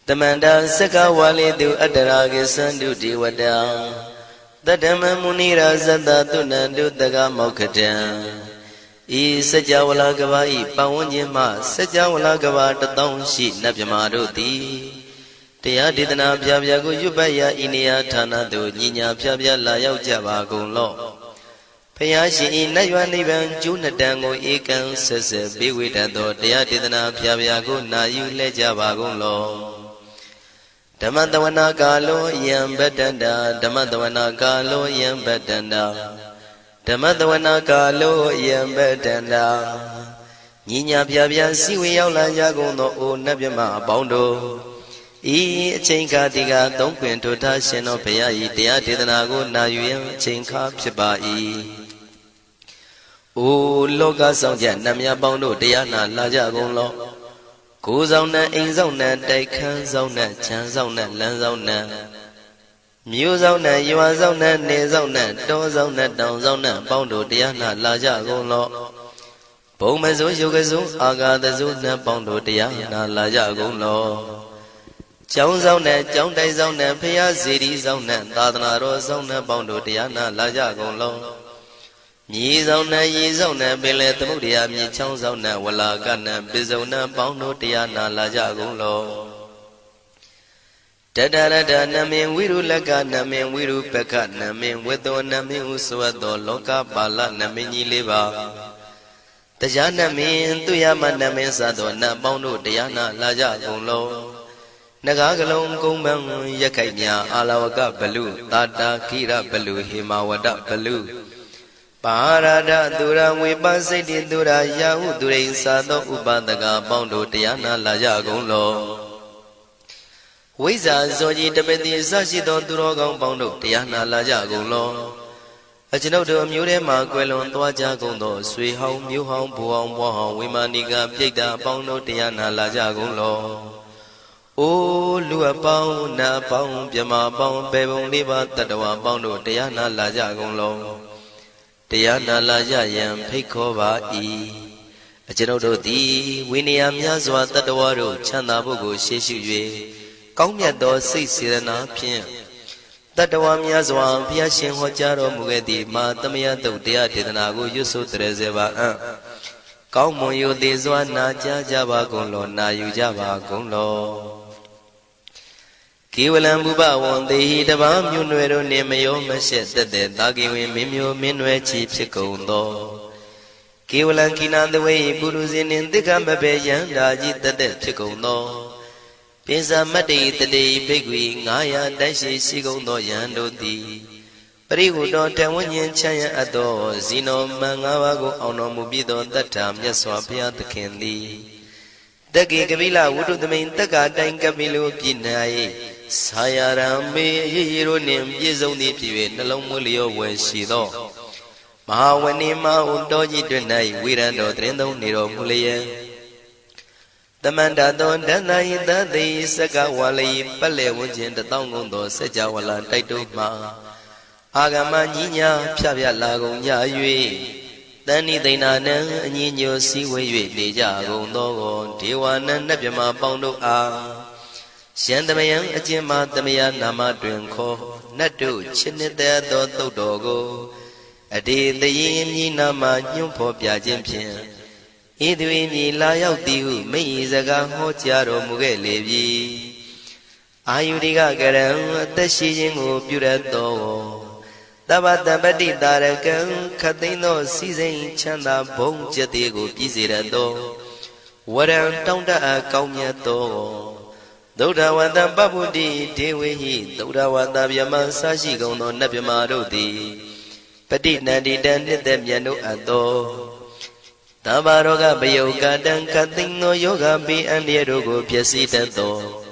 Tamanda Saka Wali do Adaragi Sandu Diwada Tadama Munira Zada Tunandu Daga Mokatan E Sajawala Gavai Pawanyama Sajawala Gava Tatong Shi Nabyamaroti Tia Didana Pyago Yubaya Inia Tana do Nina Pyabya Layao Java Golo Payashi Nayuani Van Junadango Ekan Sese Biwitado Tia Didana Pyago Nayu Lejava Golo Damandawana Galo Yam Betanda Damandawana Galo Yam Betanda Damandawana Galo Yam Betanda Nina Pyabya Siwi Yaula Yagono O Nabyama Bondo E Chinka Diga Don't Quinto Tashino Payai Tia Didanago Nayu Chinka Pibai O Loga Songja Namya Bondo Diana Laja Golo Go Zona In Zona Daikan Zona Chan Zona Lan Zona Mu Zona Yua Zona Ne Zona Do Zona Down Zona Bondo Diana Laja Golo Bomazo Yogazo Aga the Zona Bondo Diana Laja Golo Chong Zona, Chong Dai Zona, Pia City Zona, Dadana Zona, Bondo Diana, Laja Golo. Yi Zona, Yi Zona, Billet Mudia, Mi Chong Zona, Walla Gana, Bizona, Bondo Diana, Laja Golo. Dadada Namin Wiru Laga, Namin Wiru Peka, Namin Wedo, Namin Uswado, Loka Bala, Namini Liva. Tajana Min, Tuyama Namin Sado, Bondo Diana, Laja Golo. Nagagalong Kumbang Yakanya Alawaka Balu Tata Kira Balu Himawada Balu Parada Dura Wibasiti Dura Yahu Durain Sado Ubadaga Bondo Tiana Laja Golo Wiza Zoji Tabeti Sashido Durogong Bondo Tiana Laja Golo Ajinodo Murema Quelon Tuaja Gondo Sui Hong Mu Hong Buong Wahong Wimaniga Pita Bondo Tiana Laja Golo O Lua Pao Na Pao Pyama Pao Pebong Liba Tatawa Bondo Tiana Laja Golo Tiana Laja Yam Pikova E Ajinodo Di Winiam Yazwa Tatawaro Chanda Bogo Shishu Kaumyado Sisirana Pien Tatawam Yazwa Pia Shin Hojaro Mugedi Ma Tamia Dodia Tidanago Yusu Trezeva Kaumo Yudizwa Naja Java Golo Na Yujava Golo Kiwalam Buba one day the Bam Yunero Nemayo Mashet the Dagi Mimio Minwe Chief Chicondo Kiwalan Kinan the way Buruzin in the Gambabe Yandaji the dead Chicondo Pisa Mati the day Bigwi Naya Dashi Sigondo Yando di Parigu don't tell one yen Chaya Ado Zino Mangawago Ono Mubido that time Yaswapia the Candy Dagi Gavila would do the main Taga Dangabilu Pinai Sayarame Yironim Yizoni Pive Nalomulio when she do Mahawanima Undoji Dunai Wirando Trendo Niro Mulia The Mandadon Danai Dadi Sakawali Pale Wujin the Tongundo Sajawala Taituma Agama Nina Pia Lago Yayui Dani Dinana Nino Siwe Deja Gondo Tiwana Napima Bondo A Shandamayan Ajima Damaya Nama Drinko Nadu Chinita Do Dogo Adi the Yin Nama Yumpo Piajimpian Idwini Layao Diu Meizaga Hotiaro Mugelevi Ayudiga Garam the Shijingu Purato Dabata Badi Darakan Katino Season Chanda Bong Jatigo Pizirado Waran Tonda Kaumyato Doda Wanda Babudi Dewi Doda Wanda Yaman Sashi Gono Nabimarodi Padi Nadi Dan Them Yano Ado Tabaroga Bayoga Dan Katino Yoga Be and Yerogo Piasita Do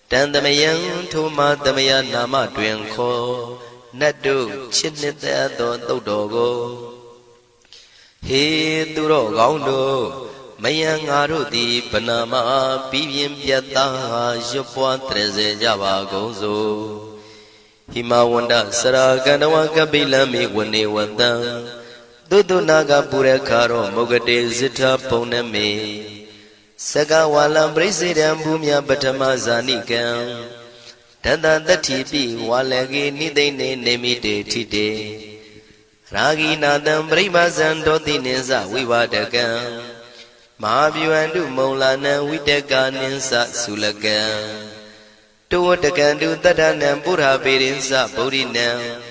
Dan the Mayan Tuma the Mayan Nama Dwenko Nadu Chinita Do Dogo He Duro Gondo Mayang Arudi Panama Pivim Piata Jopua Treze Java Gozo Himawanda Saraganawa Kabila Migwani Wanda Dudu Naga Purekaro Mogade Zita Poname Saka walam presidam bumya patama zanikam Tata tatipi walagi nidene nemite tite Ragi nadam pribazan doti ninsa vivadakam Mahabhyuandu maulana vidaka ninsa sulakam Tuwatakandu tadanam pura pirinsa purinam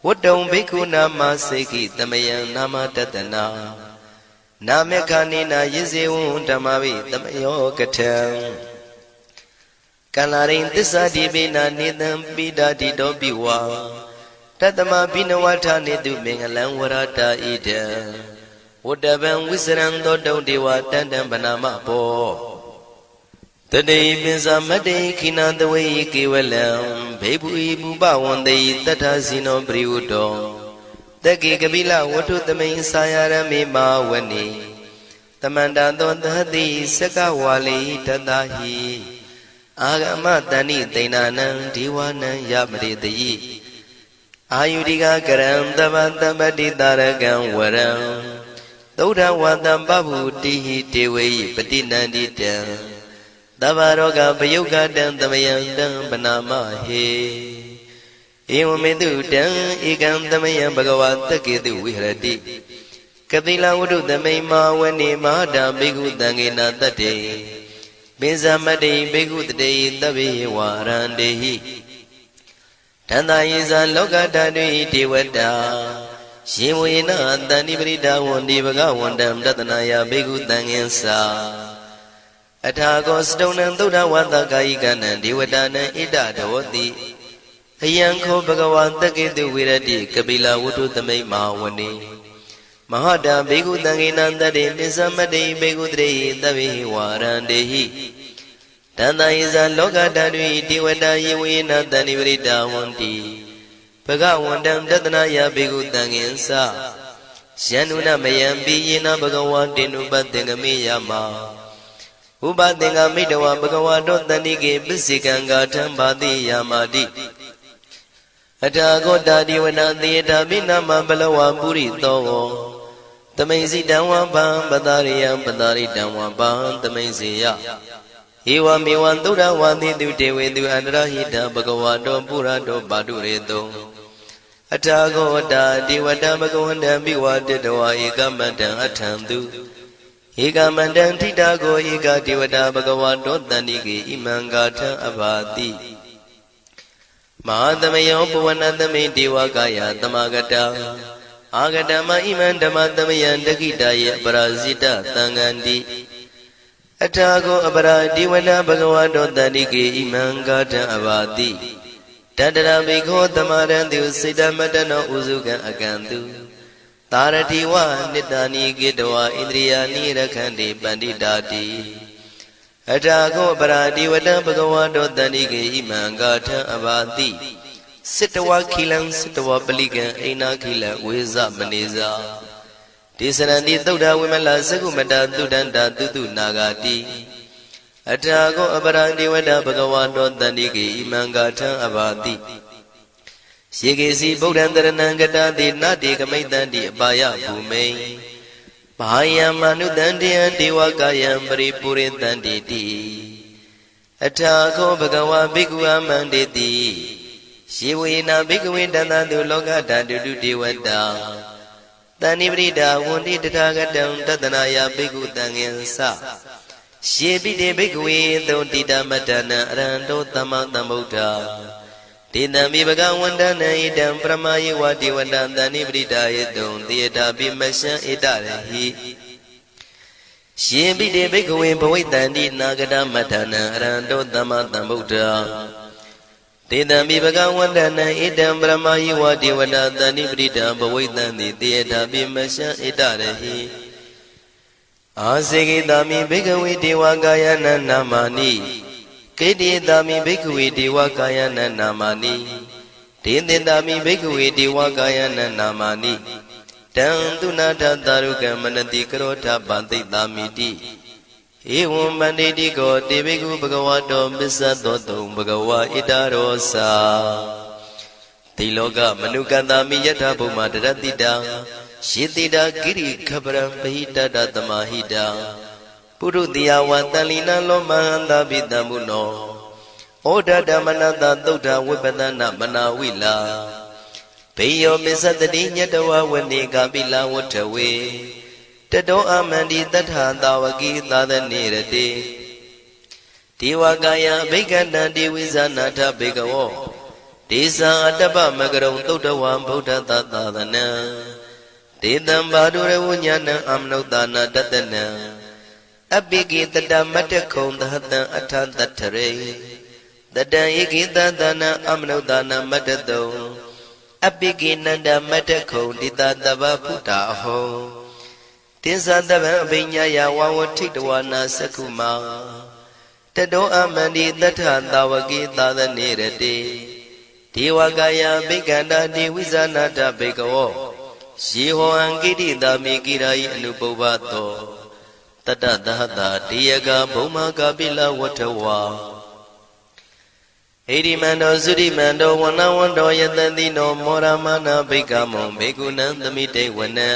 Wadam bhikkhu nama seki tamayam nama tatana Namekanina yizewun tamavi tamayo katam Kalarin tisa dibina nidam bidadi dobiwa Tatama binawata nidu mengalang warata ida Wadaban wisran dodong dewa tandam banama po Today binsa made kinandaway kiwalam Bebu ibu bawande tata sino briudo Dagi kabila watu tamay sayara me mawani Tamanda don dahadi saka wali tadahi Agama tani tainanang diwanang yamridayi Ayudiga karam tabadi taragang waram Tauda wadam babu tihi tewe patinandita Tavaroga bayuga dan tamayang dan banama he Ewamedu dan ikan tamayang bagawata kedu wihrati Kapila wudu tamay mawani mahada bigu tangina tate Binsamade bigu tate tabi warandehi Tanda isa loka tadwi tiwata Shimwina tani brida wandi bagawandam datanaya bigu tanginsa Atago stonan tuda wata kaikana diwadana ida dawati Ayanko bagawanta kedu wirati kapila wudu tamay mawani Mahada bigu tanginanda de nisamade bigu tre tabi warandehi Tanda isa loka tadwi diwada yiwina tani brida wandi Bagawandam datanaya bigu tanginsa Shanuna mayambi yina bagawantinu batengami yama Ubadenga midawa bhagavato tanike bisikanga thambati yamati Atago dadiwana theta binama balawa puri togo Tamaisi damwa bam badariyam badaritamwa bam tamaisiya Ewa mewan dura wandi dewe du andrahita bhagavato purato badureto Atago dadiwata bhagavanda biwaditawa ekamatan athandu Eka mandan titago eka divata bhagavato tanike imangatha abhati Mahadamayo puvanatame devakaya tamagata Agatama iman dhamatamayan dakitaya parasita tangandi Atago apara divata bhagavato tanike imangatha abhati Tadara bhikho tamarantu siddhamatano usukan akantu Taratiwa nitani gidwa indriyani rakhandi panditati Atago paradi vada bhagavato tanike imangatha abhati Sittawa khilang sittawa palikan aina khila weza maneza Tisarandi tauda wimala sakumata tudanda tutu nagati Atago paradi vada bhagavato tanike imangatha abhati Shikesi Bodhandaranangata Nati Kamaitanti Abaya Bhume Bahaya Manudandiyan Devakayam Paripuritanti Atako Bhagawa Bhikkhu Amanditi Shivina Bhikkhu Danadu Lokata Dudu Devata Tani Brida Wundi Tathagatam Tatanaya Bhikkhu Tangensa Shibide Bhikkhu Dodita Matana Arando Tamatambuddha Tinami bagawandana idam pramayi wadi wadandani bridayadun Tiyata bimasya idarahi Shibide bhikkhave bhawaitandi nagada matana Arando tamatambuddha Tinami bagawandana idam pramayi wadi wadandani bridayadun Bhawaitandi tiyata bimasya idarahi Asikitami bhikkhave devakayana namani Kedi dami bhikkhave devakayana namani Tindindami bhikkhave devakayana namani Tantunata taruka manati karota banti damiti Evam banditi ko deviku bhagavato bisadoto bhagava idarosa Tiloka manukandami yatha bhuma daratita Shitida giri khabram bahita datamahita ပုရုတိယဝတန်လီနလောမဟန္တာပိတံမုနောဩဒဓမ္မနတသုဒ္ဓဝိပဒနာမနာဝိလာဘေယောပစ္စတတိညတဝဝနေကပိလဝထဝေတတောအမန္တိတထသာဝကိသာသနေရတိဒေဝကာယဘိက္ခဏံဒေဝိဇာနာထဘေကဝောဒေဇာအတ္တပမကရုံသုဒ္ဓဝံဗုဒ္ဓသာသာသနံဒေတံဘာဒုရဝညာဏံအမနုဿာနာတတနံအပိကိတတမတ္တခုံသဟတံအထသတ္ထရေတတံဧကိတသနံအမနုဿာနာမတ္တတုံအပိကိနန္ဒမတ္တခုံတိတတဗ္ဗဖုတာအဟောတိသတဗံအဘိညာယဝဝထိတဝနာသက္ခုမာတတောအမန္တိတထသာဝကိသာသနေရတိဒေဝကာယဘိက္ခန္တာဒေဝိဇာနာတဘေကဝောယေဟောံကိတိတာမိကိရာယအနုပုဗ္ဗတောတတသဟတာဒေယကဘုံမကပိလဝထဝါဣရိမန္တောသုရိမန္တောဝနဝန္တောယတတိနောမောရမနာဘိက္ခမောဘေကုဏံသမိတေဝနံ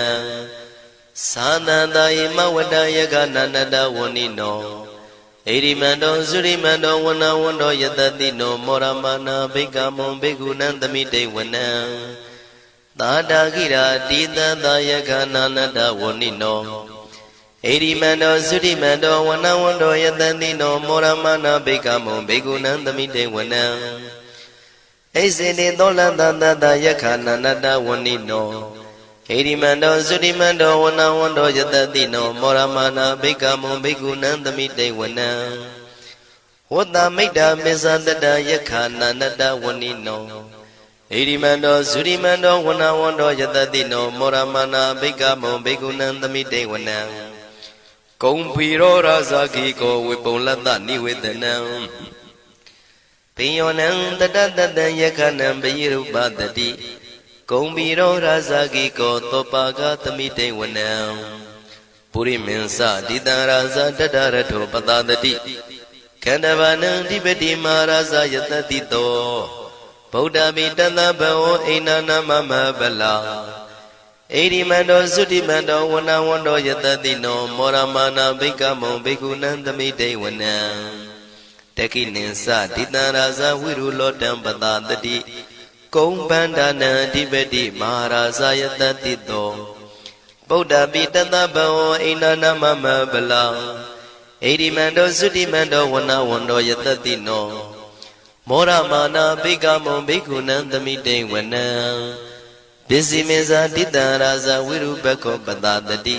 သာနန္တာယမဝတ္တယကနန္တဝဏိနောဣရိမန္တောသုရိမန္တောဝနဝန္တောယတတိနောမောရမနာဘိက္ခမောဘေကုဏံသမိတေဝနံသာတာကိရာတိတသာယကနန္တဝဏိနောဣရိမန္တောသုရိမန္တောဝနဝန္တောယတတိနောမောရမနာဘိက္ခမောဘေကုဏံသမိတေဝနံဣစေတိသောလတတတယခနန္တဝဏိနောဣရိမန္တောသုရိမန္တောဝနဝန္တောယတတိနောမောရမနာဘိက္ခမောဘေကုဏံသမိတေဝနံဝတ္တမိတ္တမေဇတတယခနန္တဝဏိနောဣရိမန္တောသုရိမန္တောဝနဝန္တောယတတိနောမောရမနာဘိက္ခမောဘေကုဏံသမိတေဝနံကုံဖီရောရာဇာခိကောဝေပုံလတ္တနိဝေဒနံဘိယောနံတတတတံယခနံပိရုပတတိကုံဖီရောရာဇာခိကောသောပါကသမိတေဝနံပုရိမင်းစတိတံရာဇာတတရထောပတတတိခန္ဓဗနံဓိပတိမာရာဇာယတတိတောဗုဒ္ဓမိတတဘောအိနာနာမမဗလာဣရိမန္တောသုတိမန္တောဝနဝန္တောယတတိနောမောရမနာဘိက္ခမောဘေကုဏံသမိတေဝနံတခိနိသတိတံရာဇဝိရုလောတံပတတတိကုံပန္ဒနာအဓိပတိမဟာရာဇယတတိတောဗုဒ္ဓပိတတဘောအိနာနာမမဗလာဣရိမန္တောသုတိမန္တောဝနဝန္တောယတတိနောမောရမနာဘိက္ခမောဘေကုဏံသမိတေဝနံပစ္စည်းမေဇာတိတံရာဇဝိရုပခောပတတတိ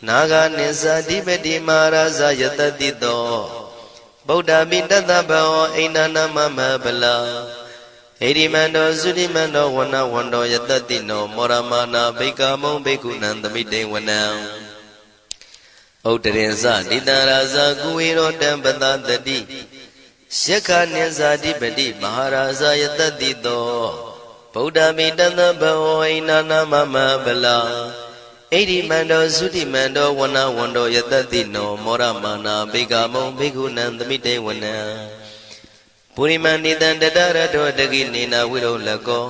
နာဂနိသဓိပတိမဟာရာဇယတတိတောဗုဒ္ဓပိတတဘောအိနာနာမမဗလာဣရိမန္တောသုတိမန္တောဝနဝန္တောယတတိနောမောရမနာဘိက္ခမောဘေကုဏံသမိတေဝနံဥဒ္ဒရေဇတိတံရာဇကုဝေရောတံပတတတိယက္ခနိသဓိပတိမဟာရာဇယတတိတောဗုဒ္ဓမိတတဘောဣနာနာမမဗလာဣရိမန္တောသုတိမန္တောဝနဝန္တောယတတိနောမောရမနာဘိက္ခမောဘေကုဏံသမိတေဝနံပုရိမဏိတံတတရတောတကိနေနာဝိရောလကော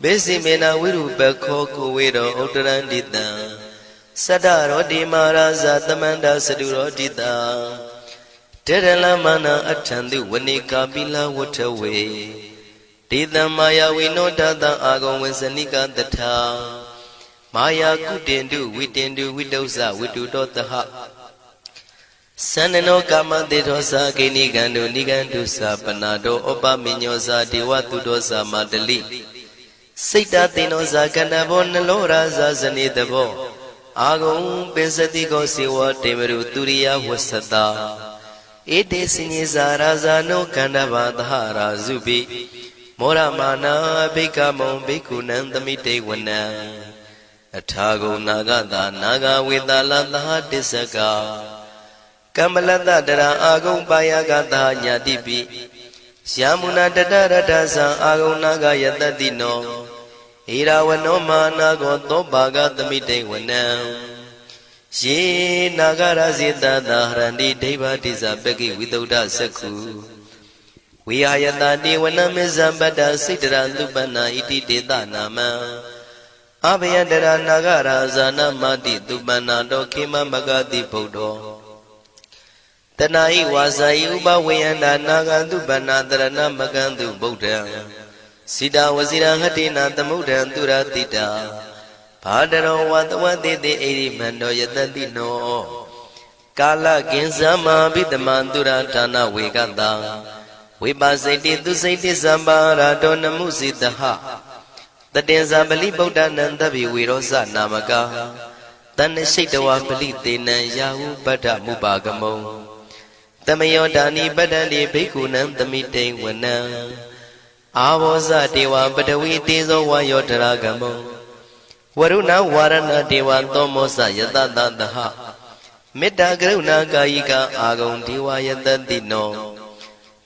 ဘေစီမေနာဝိရုပခောကိုဝေရောဥတ္တရန္တိတံသတ္တရောတိမာရာဇသမန္တာစတုရောတိတံတေရလမနာအထံတုဝနေကာပိလဝထဝေဒေတံမာယာဝိနောတတံအာဂုံဝေစနိကတထာမာယာကုတင်တုဝိတင်တုဝိတုဇဝိတုတောတဟသန္နနောကာမတေသောသာဂိနိကံတုနိကံတုသာပနာတောဩပမိညောသာဒေဝတုတောသာမတလိစိတ်တသေနောသာကန္တဘောနလောရာသာဇနေတဘောအာဂုံပင်စတိကောစေဝတေမရုသူရိယဝဆတာဧတေစညေဇာရာဇာနောကန္တဘာသဟရာဇုပိမောရမနာဘိက္ခမောဘိက္ခုနံသမိတေဝနံအထာဂုဏနာဂတာနာဂဝေတလသဟတစ္စကကမ္မလတ္တတရာအာဂုံပါယကတာညာတိပိယာမုနာတတရတသံအာဂုံနာဂယတတိနောဣရာဝနောမာနာကောသောပါကသမိတေဝနံယေနာဂရဇေတသဟရန္တိဒိဗ္ဗတိဇပကိဝိသုဒ္ဓသက္ခုဝိဟာယတတိဝနမေဇံပတ္တစိတ္တရသုပနာဣတိတေတနာမံအဘယတရနာဂရာဇာနမတိသုပနာတောခေမမဂတိဗုဒ္ဓော တဏှာဤဝါစာဤဥပဝေယန္တာနာဂန္တုပဏတရဏမကံတုဗုဒ္ဓံစိတာဝစီရဟတိနာသမုဒ္ဒံသူရတိတာဘာတရောဝတဝတိတိဣရိမန္တောယတတိနောကာလကင်္စမဘိတမံသူရဌာနဝေကတံဝိပါစိတိသူစိတိသမ္ပါရာတောနမှုစိတဟတတေဇာပလိဗုဒ္ဓနံတဗ္ဗိဝေရောဇနာမကာတဏ္ဍရှိတဝပလိတေနံယာဟုပတ္ထမုပါကမုံတမယောဒါနိပတ္တန္တိဘိက္ခုနံသမိတိဝနံအာဘောဇတေဝပတဝီတေဇောဝါယောတရာကမုံဝရုဏဝါရဏတေဝသောမောဇယတတသဟမေတ္တာကရုဏာကာယိကအာဂုံဒေဝယတတိနော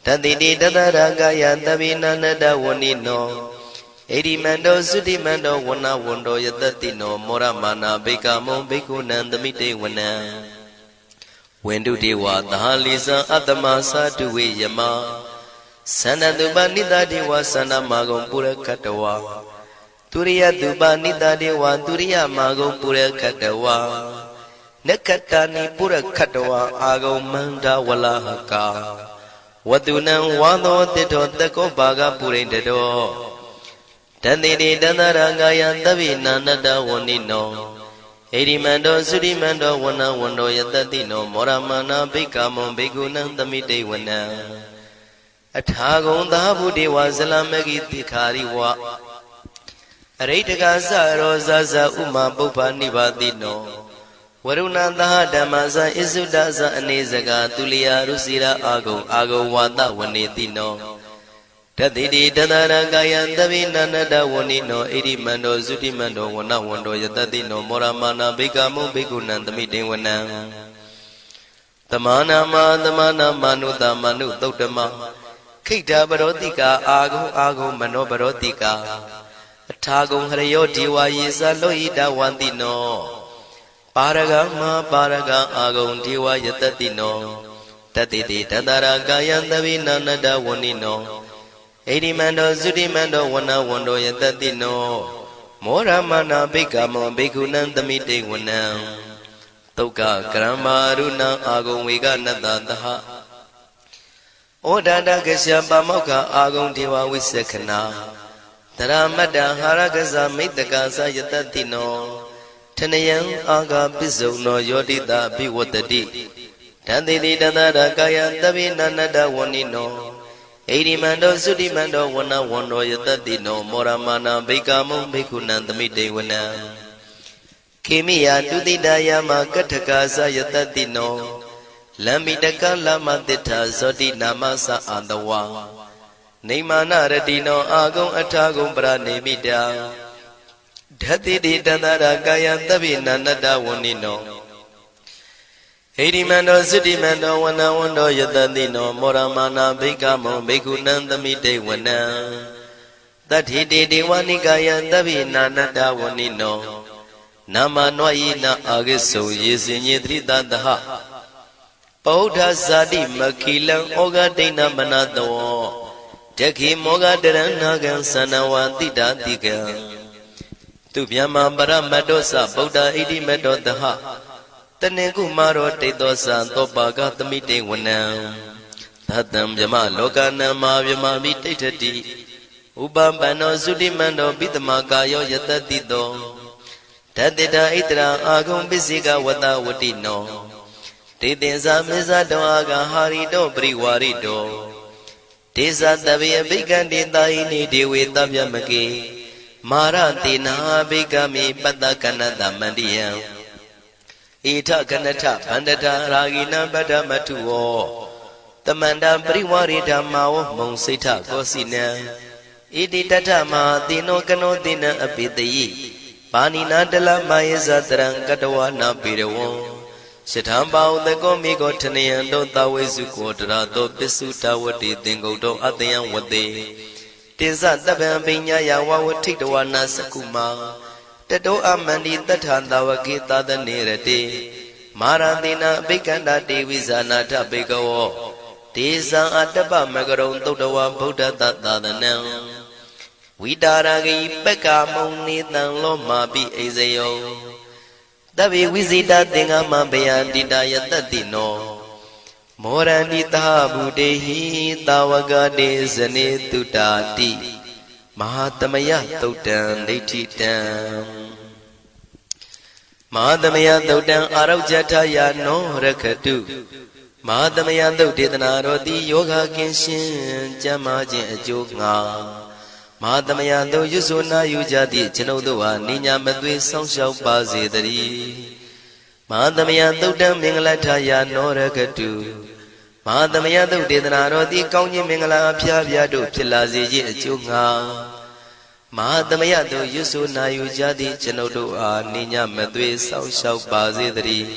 တတိတိတတရာကာယသဗ္ဗိနာနတဝဏိနောဣရိမန္တောသုတိမန္တောဝဏဝန္တောယတတိနောမောရမာနာဘိက္ခမုံဘိက္ခုနံသမိတေဝနံဝန္တုတေဝသဟလိသံအတ္တမသာတုဝေယမသန္တတုပနိတတေဝသန္တမာဂုံပုရခတဝါသူရိယတုပနိတတေဝသူရိယမာဂုံပုရခတဝါနက္ခတာနိပုရခတဝါအာဂုံမန္တဝလဟကာဝတုနံဝါသောတိတောတကောဘာဂပုရိတတောတန္တိတိတန္တရာကာယသဗ္ဗိနာနတဝဏိနောဣရိမန္တောသုရိမန္တောဝဏဝန္တောယတတိနောမောရမာနာဘိက္ခမုံဘိက္ခုနံသမိတေဝနံအထာဂုံသာဘုဒေဝဇလမဂိတိခာရိဝအရိတကသရောဇဇဥမာပုပ္ပနိဗ္ဗာတိနောဝရုဏသဟဓမ္မဇဣစုဒဇအနေစကာသူလျာရုစီရာအာဂုံဝါဒဝနေတိနောတတိတိတတရကာယသဗ္ဗိနန္တဝဏိနောဣရိမန္တောသုတိမန္တောဝဏဝန္တောယတတိနောမောရမာနာဘိက္ခမုံဘိက္ခုနံသမိတေဝနံသမာနာမနုတမနုသုတ်တမခိတ္တပရောတိကာအာဂုံမနောပရောတိကာအထာဂုံဟရယောဒီဝါယေသလောဟိတဝန္တိနောပါရဂမပါရဂအာဂုံဒီဝါယတတိနောတတိတိတတရာကာယသဗ္ဗိနာနတဝဏိနောဣရိမန္တောသုတိမန္တောဝဏဝန္တောယတတိနောမောရမနာဘိက္ခမောဘိက္ခုနံသမိတေဝနံသုက္ကကရမရုဏအာဂုံဝေကနတသဟဩဒန္တကရှပါမောက္ခအာဂုံဒေဝဝိသခနာတရမတ္တဟာရကဇမိတ္တကာသယတတိနောထနယံအာဂပစ္စုံနောယောတိတာဘိဝတ္တိတန္တိတိတတရကာယသဗ္ဗိနာနတဝဏိနောဣရိမန္တောသုတိမန္တောဝဏဝန္တောယတတိနောမောရမာနာဘိက္ခမုံဘိက္ခုနံသမိတေဝနံခေမိယတုတိတယမကထကာသယတတိနောလမ္မိတကလမတိထာဇောတိနာမသအာတဝါနေမာနရတိနောအာဂုံအထာဂုံပရနေမိတာဓတိတိတန္တရာကာယသဗ္ဗိနာနတဝဏိနောဣရိမန္တောသုတိမန္တောဝဏဝန္တောယတတိနောမောရမာနာဘိက္ခမုံဘိက္ခုနံသမိတေဝနံတတ္ထိတေဒေဝနိကာယသဗ္ဗိနာနတဝဏိနောနာမနွာယိနာအာဂိစုံယေစင်ညေသရိတသဟပောဋ္ဌဇာတိမခိလံဩဃဒိဏမနတောတခိမောဃတရဏဂံသနဝတိတာတိကံသူဗျမပရမတ္တောသဗုဒ္ဓဣတိမတ္တောတဟတနေကုမာရောတိတ်သောသံသောပါကသမိတေဝနံသတံဗျမလောကနံမာဗျမမိတိဋ္ဌတိဥပပန္နောသုတိမန္တောပိတမကာယောယတတိတောတတေတာဣတရာအာဂုံပစ္စေကဝတဝတိနောတေတင်္ဇာမေဇတောအာဂဟာရိတောပရိဝါရိတောဒေသတဗေအဘိကံတေတာဟိနိဒေဝေတဗျမကေမာရတေနာဘိကမိပတ္တကနတမန္တိယံဣထကနထဗန္တထရာဂိနံပတ္တမထုဝောတမန္တပရိဝါရိဓမ္မာဝမုံစိဋ္ဌကောစီနံဣတိတထမဟာတိနောကနောတိနံအပိတယိပါဏိနာတလမယေဇတရံကတဝနာပေရဝံရှထံပါဥတကောမိကောထနယံတောတဝေစုကောတရာတောပစ္စုတဝတိသင်္ကုတ်တောအတယံဝတေတေဇတပံပညာယဝဝထိတဝနာစကုမာတတောအမန္တိတထံတဝကေသာသနေရတေမာရတိနာအဘိကန္တာတေဝိဇာနာထဘေကဝောဒေဇံအတ္တပမကရုံသုတ္တဝဗုဒ္ဓတသာသနံဝိတာရဂိပက္ခမုံနေတံလောမာပိအိဇယောတဗ္ဗေဝိဇိတသင်္ဃမဘယန္တိတာယတတိနော မောရဏိတာဗုတေဟိတာဝကတေဇနေတုတာတိမဟာသမယသုတ်တံဒိဋ္ဌိတံမဟာသမယသုတ်တံအာရုဇ္ဇထယာနောရခတုမဟာသမယသုတ်ဒေသနာတော်သည်ယောဂကင်းရှင်ကျမ်းမာခြင်းအကျိုးငါမဟာသမယသုတ်ရွဆိုနာယူကြသည့်ကျွန်ုပ်တို့ဟာနိညာမသွေဆောင်းလျှောက်ပါစေတည်းမဟာသမယသုတ်တံမင်္ဂလထယာနောရခတုမဟာသမယသုတ်ဒေသနာတော်သည်ကောင်းခြင်းမင်္ဂလာအဖျားဖျားတို့ဖြစ်လာစေခြင်းအကျိုးငါမဟာသမယသုတ်ရွဆိုနာယူကြသည့်ကျွန်ုပ်တို့အားနိညာမသွေဆောင်းလျှောက်ပါစေတည်း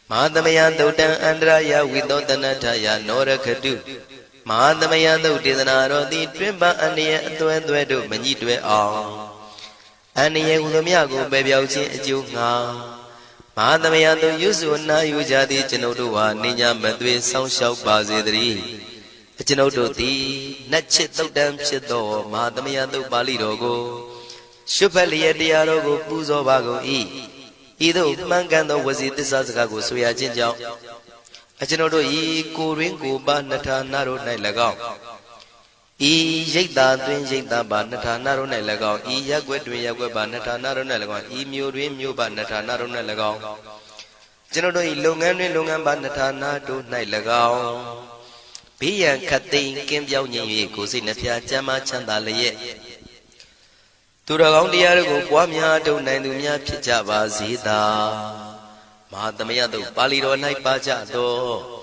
မဟာသမယသုတ်တံအန္တရာယဝိသောတနထယာနောရခတုမဟာသမယသုတ်ဒေသနာတော်သည်တွင်ပန်းအန္တရာယ်အသွဲသွဲတို့မညှိတွဲအောင်အန္တရာယ်ဟူသည်မြကိုပယ်ပြောက်ခြင်းအကျိုးငါမဟာသမယသုတ်ရွဆိုနာယူကြသည့်ကျွန်ုပ်တို့ဟာနိညာမသွေဆောင်းလျှောက်ပါစေတည်းကျွန်ုပ်တို့သည်နတ်ချစ်သုတ်တံဖြစ်သောမဟာသမယသုတ်ပါဠိတော်ကိုရှုဖတ်လျက်တရားတော်ကိုပူဇော်ပါကုန်၏ဤသို့မှန်ကန်သောဝစီသစ္စာစကားကိုဆိုရခြင်းကြောင့်ကျွန်ုပ်တို့ဤကိုရင်းကိုပါနှထာနာတို့၌၎င်းဤရိတ်တာတွင်ရိတ်တာပါနှထာနာတို့၌၎င်းဤရက်ွက်တွင်ရက်ွက်ပါနှထာနာတို့၌၎င်းဤမျိုးတွင်မျိုးပါနှထာနာတို့၌၎င်းကျွန်ုပ်တို့ဤလုပ်ငန်းတွင်လုပ်ငန်းပါနှထာနာတို့၌၎င်းဘေးရန်ခတ်သိမ်းကင်းပြောင်းခြင်း၍ကိုယ်စိတ်နှဖျားချမ်းသာချမ်းသာလျက်သူတော်ကောင်းတရားတို့ကိုပွားများထုတ်နိုင်သူများဖြစ်ကြပါစေသာမဟာသမယသုတ်ပါဠိတော်၌ပါကြသော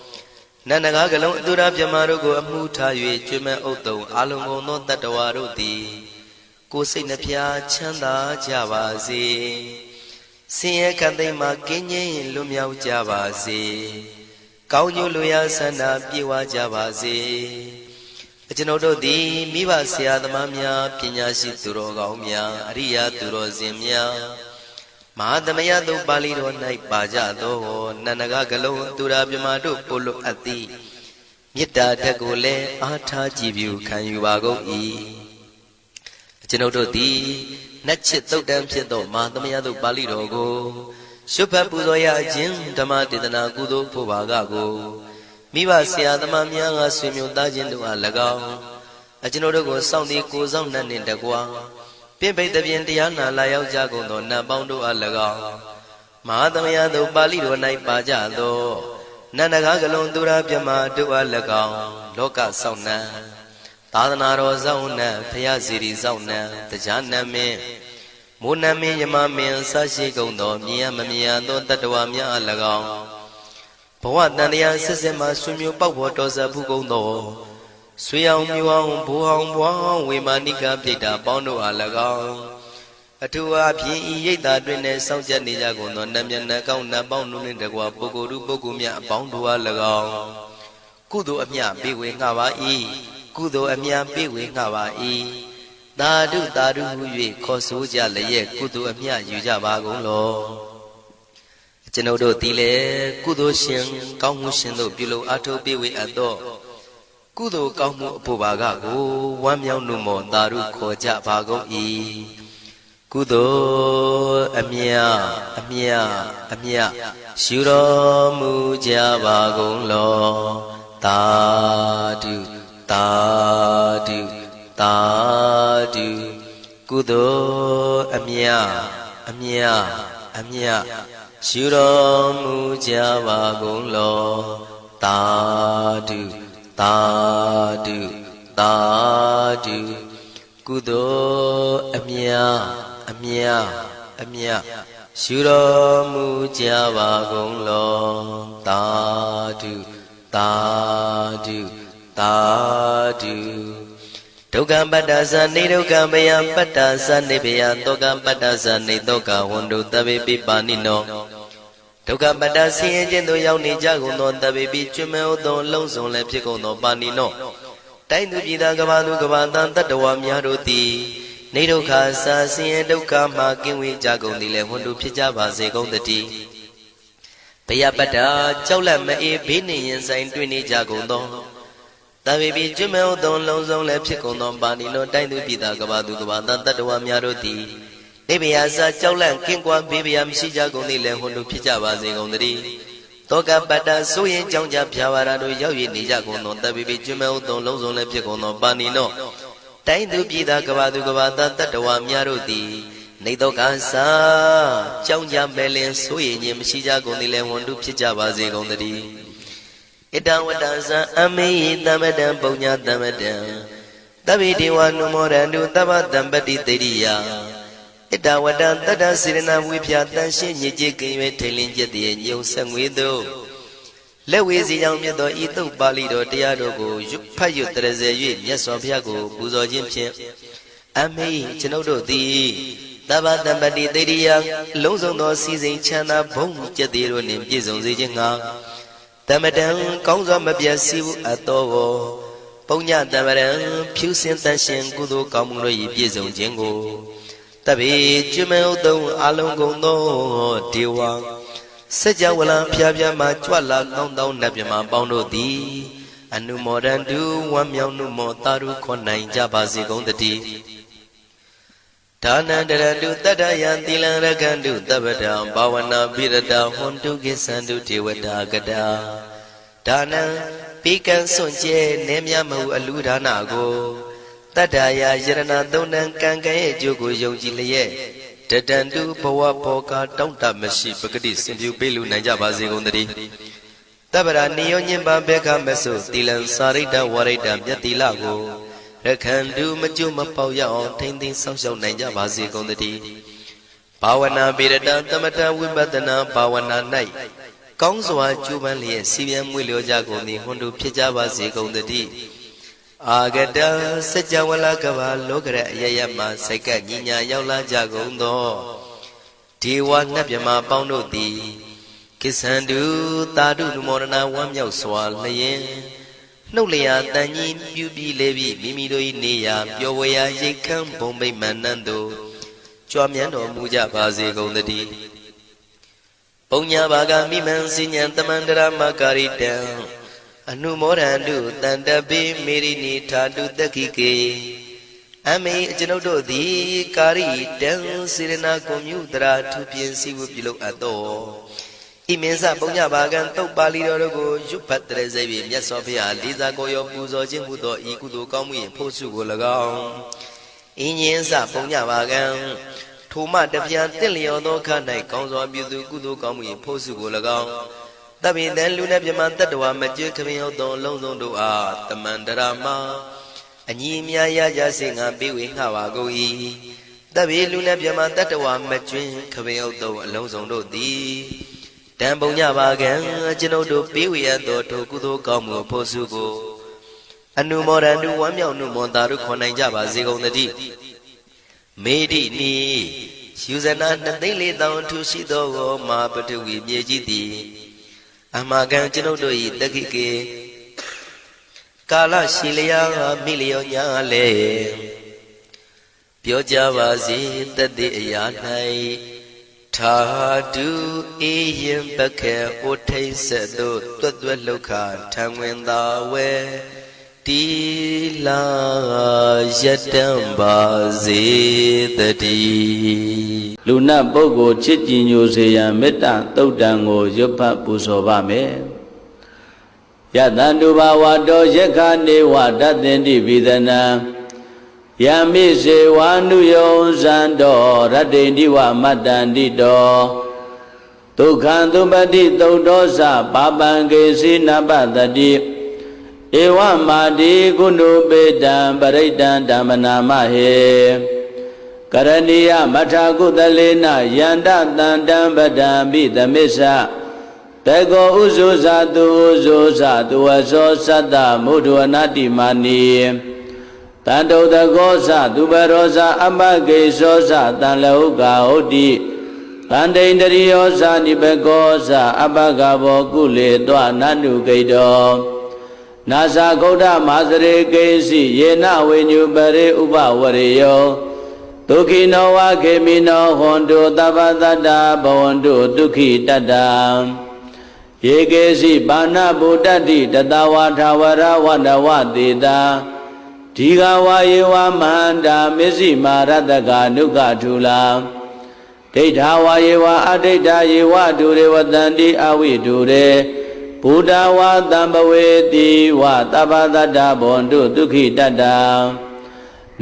နန္ဒကားကလုံးအတုရပြမတို့ကိုအမှုထား၍ကျွမ်းမဲ့ဥတုံအာလုံကုန်သောတတ္တဝါတို့သည်ကိုယ်စိတ်နှဖျားချမ်းသာကြပါစေဆင်းရဲခတ်သိမ်းမှကင်းငြိမ်းလွတ်မြောက်ကြပါစေကောင်းကျိုးလူရဆန္ဒပြေဝကြပါစေကျွန်ုပ်တို့သည်မိဘဆရာသမားများပညာရှိသူတော်ကောင်းများအရိယာသူတော်စင်များမဟာသမယသုတ်ပါဠိတော်၌ပါကြသောနန္ဒကကလုံးသူရာပြမတို့ပို့လို့အပ်သည်မေတ္တာဓာတ်ကိုလည်းအားထားကြည်ပြုခံယူပါကုန်၏ကျွန်ုပ်တို့သည်နတ်ချစ်သုတ်တံဖြစ်သောမဟာသမယသုတ်ပါဠိတော်ကိုရှုဖတ်ပူဇော်ရခြင်းဓမ္မဒေသနာကုသိုလ်ဖို့ပါကကိုမိဘဆရာသမားများကဆွေမျိုးသားချင်းတို့အား၎င်းကျွန်ုပ်တို့ကိုစောင့်တည်ကိုစောင့်နှံ့နှင့်တကွာပြင့်ပိတ်သဖြင့်တရားနာလာရောက်ကြကုန်သောနတ်ပေါင်းတို့အား၎င်းမဟာသမယသုတ်ပါဠိတော်၌ပါကြသောနန္ဒကားကလုံးသူရာပြမတို့အား၎င်းလောကစောင့်နှံသာသနာတော်စောင့်နှံဖရာစီရီစောင့်နှံတရားနမင်းမိုးနမင်းယမမင်းဆရှိကုန်သောမြင်ရမမြင်ရသောတတ္တဝါများအား၎င်းဘဝတန်တရားဆက်ဆက်မှဆွေမျိုးပေါက်ပေါ်တော်ဆက်ဖူးကုန်သောဆွေအောင်မျိုးအောင်ဘိုးအောင်ဘွားအောင်ဝေမာနိကပြိတ္တာပေါင်းတို့အား၎င်းအထူးအားဖြင့်ဤရိတ်တာတွင်နဲ့စောင့်ကြနေကြကုန်သောနတ်မြတ်နတ်ကောင်းနတ်ပေါင်းတို့နှင့်တကွာပုဂ္ဂိုလ်သူပုဂ္ဂိုလ်များအပေါင်းတို့အား၎င်းကုသိုလ်အမြပေးဝေငှပါ၏ကုသိုလ်အမြပေးဝေငှပါ၏သာဓုသာဓုဟု၍ခေါ်ဆိုကြလျက်ကုသိုလ်အမြယူကြပါကုန်လောကျွန်ုပ်တို့သည်လည်းကုသိုလ်ရှင်ကောင်းမှုရှင်တို့ပြုလုပ်အားထုတ်ပေးဝေအပ်သောကုသိုလ်ကောင်းမှုအဖို့ပါကကိုဝမ်းမြောက်လို့မောသာဓုခေါ်ကြပါကုန်၏ကုသိုလ်အမြအမြအမြရှုတော်မူကြပါကုန်လောသာဓုသာဓုသာဓုကုသိုလ်အမြအမြအမြရှုတော်မူကြပါကုန်လောသာဓုသာဓုသာဓုကုသိုလ်အမြအမြအမြရှုတော်မူကြပါကုန်လောသာဓုသာဓုသာဓုဒုက္ခပတ္တသနေဒုက္ခမယပတ္တသနေဘယတောကပတ္တသနေတောကဝန္တုတဗေပိပါဏိနောဒုက္ခပတ္တဆင်းရဲခြင်းသို့ရောက်နေကြကုန်သောတဗေပိကျွမ်းမဲ့သောလုံးစုံလည်းဖြစ်ကုန်သောပါဏိနောတိုင်းသူပြည်သားကဘာသူကဘာတန်တတ္တဝါများတို့သည်နေဒုက္ခစာဆင်းရဲဒုက္ခမှကင်းဝေးကြကုန်သည်လည်းဝန္တုဖြစ်ကြပါစေကုန်တည်းဘယပတ္တကြောက်လန့်မအေးဘေးနှင့်ရင်ဆိုင်တွေ့နေကြကုန်သောတဗေပိကျွမ်းမဲ့သောလုံးစုံလည်းဖြစ်ကုန်သောပါဏိနောတိုင်းသူပြည်သားကဘာသူကဘာတန်တတ္တဝါများတို့သည်နေဘယစာကြောက်လန့်ကင်းကွာဘေးဘယမရှိကြကုန်သည်လည်းဝန္တုဖြစ်ကြပါစေကုန်တည်း တောကပတ္တဆိုရင်ကြောင့်ကြဖြာပါရာတို့ရောက်ရည်နေကြကုန်သောတပ်ပိပိကျွမဲဥသုံးလုံးစုံလည်းဖြစ်ကုန်သောပါဏိနောတိုင်းသူပြည်သားကဘာသူကဘာသားတတ္တဝါများတို့သည်နေတော့ကစားကြောင့်ကြမဲလင်ဆိုရင်ခြင်းမရှိကြကုန်သည်လည်းဝန်တုဖြစ်ကြပါစေကုန်သတည်းဣတံဝတ္တဇံအမေယတမ္ပတံပုံညာတမ္ပတံတဗ္ဗေဒေဝနုမောရန္တုသဗ္ဗတံပတိတေရိယဣတဝတ္တတတ္တစေရနာဝိဖြာတန်ရှင်းညစ်ကြေးကင်း၍ထိန်လင်းကျက်တည်းညုံဆက်ငွေတို့လက်ဝေစီကြောင့်မြတ်သောဤသုတ်ပါဠိတော်တရားတော်ကိုဖတ်ရွတ်တရစေ၍မြတ်စွာဘုရားကိုပူဇော်ခြင်းဖြင့်အမေကျွန်ုပ်တို့သည်သဗ္ဗတံပတိတေရိယလုံးစုံသောစီစဉ်ချမ်းသာဘုံကျက်သေးတို့နှင့်ပြည့်စုံစေခြင်းငှာတမတံကောင်းစွာမပြတ်စီဘူးအပ်သောပုံညတမရံဖြူစင်တန်ရှင်ကုသိုလ်ကောင်းမှုတို့၏ပြည့်စုံခြင်းကိုတပိကျွမဲဥသုံးအလုံးကုန်သောဒေဝစัจ java လံဖျားဖျားမှကြွလာကောင်းသောနတ်မြမပေါင်းတို့သည်အနုမောဒန္တုဝမ်းမြောက်နှုမောတာရုခွန်နိုင်ကြပါစေကုန်တည်းဒါနန္တရတုတတ္တယံသီလံရကန္တုတပ္ပတံဘာဝနာပိရတဟွန်တုကိသန္တုဒေဝတာကတာဒါနံပိကံစွန့်ကျဲနေမြမဟုအလူဒါနကိုတတ္တယာယရဏသုံးတန်ကံကံရဲ့အကျိုးကိုယုံကြည်လျက်တတန္တုဘဝဘောကတောင့်တမရှိပဂတိစင်ပြုပေးလူနိုင်ကြပါစေကုန်သတည်းတပ္ပရာနိယောညင်ပဘေခမဆုသီလံစာရိတ္တဝရိတ္တမြတ်တိလကိုရခန္တုမကျွမပေါရအောင်ထိမ့်သိမ်းဆောက်ရှောက်နိုင်ကြပါစေကုန်သတည်းဘာဝနာပိရတသမထဝိပဿနာဘာဝနာ၌ကောင်းစွာကျူးပန်းလျက်စီပြန်မွေလျောကြကုန်သည်ဟွန်တုဖြစ်ကြပါစေကုန်သတည်းအာဂတစัจ java လကဘာလောကရအယယမစိတ်ကညီညာရောက်လာကြကုန်သောဒေဝနတ်မြမပေါင်းတို့သည်ကိသန္တုတာတုနုမောဒနာဝမ်းမြောက်စွာလျင်နှုတ်လျာတန်ကြီးပြူပြီးလေပြီးမိမိတို့၏နေရာပျော်ဝေရာရိတ်ခမ်းဘုံမိတ်မှန်နှံ့သို့ကြွမြန်းတော်မူကြပါစေကုန်သတည်းပုံညာဘာဂမိမံစိညာတမန္တရမကာရိတံအနုမောဒန္တုတန္တပိမေရိနိထာတုတက္ခိကေအမေကျွန်ုပ်တို့သည်ကာရိတံစေရနာကွန်မြူတရာထူပြင်းစီဝပြုလုပ်အပ်သောဣမင်းစပုံညဘာကံတုတ်ပါဠိတော်တို့ကိုရွတ်ဖတ်တရစေပြီးမြတ်စွာဘုရားလေးစားကိုရောပူဇော်ခြင်းဟူသောဤကုသိုလ်ကောင်းမှု၏ဖို့စုကို၎င်းဣညင်းစပုံညဘာကံထိုမှတပြားတင့်လျော်သောခ၌ကောင်းစွာပြုသူကုသိုလ်ကောင်းမှု၏ဖို့စုကို၎င်းတပိတံလူနဲ့ပြမတတ္တဝါမကျွခမင်းဟုတ်သောအလုံးစုံတို့အားတမန္တရာမအညီအများရကြစေငါပေးဝေငှပါကုန်၏တပိလူနဲ့ပြမတတ္တဝါမကျွင်းခမင်းဟုတ်သောအလုံးစုံတို့သည်တံပုံညပါကံကျွန်ုပ်တို့ပေးဝေရသောထိုကုသိုလ်ကောင်းမှုဖို့စုကိုအနုမောဒန္တုဝမ်းမြောက်နှုမောတာတို့ခေါ်နိုင်ကြပါစေကုန်သတည်းမေတိနိယူဇနာ2,400,000ထူရှိသောမာပတဝီမြေကြီးသည်အမကံကျွန်ုပ်တို့၏တက္ခိကေကာလရှိလျာမိလျောညာလေပြောကြပါစေတတ်တဲ့အရာ၌ထာတုအေယံပခေဩထိတ်ဆက်သို့တွတ်တွတ်လောက်ခထံဝင်သာဝဲတီလာယတံပါစေတည်းလူနာပုဂ္ဂိုလ်ချစ်ကြည်ညိုစေရန်မေတ္တာသုတ်တံကိုရွတ်ဖတ်ပူဇော်ပါမယ်ယတံတုဘာဝတောယက္ခနေဝတတ္တင်တိဝိဒနံယမိစေဝါနုယောဇန္တောရတ္တိတိဝမတ္တန္တိတောဒုက္ခံသုပတိသုတ်တောသပါပံကေစီနပတတိဧဝမာတိကုဏုပေတံပရိတံဓမ္မနာမဟေကရဏီယမထာကုသလေနယန္တတန္တံပဒံပိသမစ္ဆတေကောဥဇုဇာတုဥဇုဇာတုဝသောသတ္တမုဒ္ဒဝနာတိမာနီတန္တုတကောသသူပရောဇာအပကေသောသတံလောကဟုတ်တိတန္တိန္တရိယောဇာနိဘကောသအပကဘောကုလေတောနန္တုဂိတောနာဇာဂௌဒမဟာစရေကိစီယေနဝိညုပရိဥပဝရေယောဒုက္ခိနောဝခေမိနောဟွန်တုသဗ္ဗတတ္တဘဝန္တုဒုက္ခိတတ္တယေကေစီဘာနာဗုဒ္ဓတိတတဝါထာဝရဝန္တဝတေတာဒီဃဝါယေဝမန္တာမစ္စည်းမာရတကနုကထူလာတ ဒိဋ္ဌာဝါယေဝအဒိဋ္ဌာယေဝဒုရေဝတန္တိအဝိဒုရေဘုဒ္ဓဝါတံပဝေတိဝသဗ္ဗတတ္တဘောန္တုဒုက္ခိတတ္တ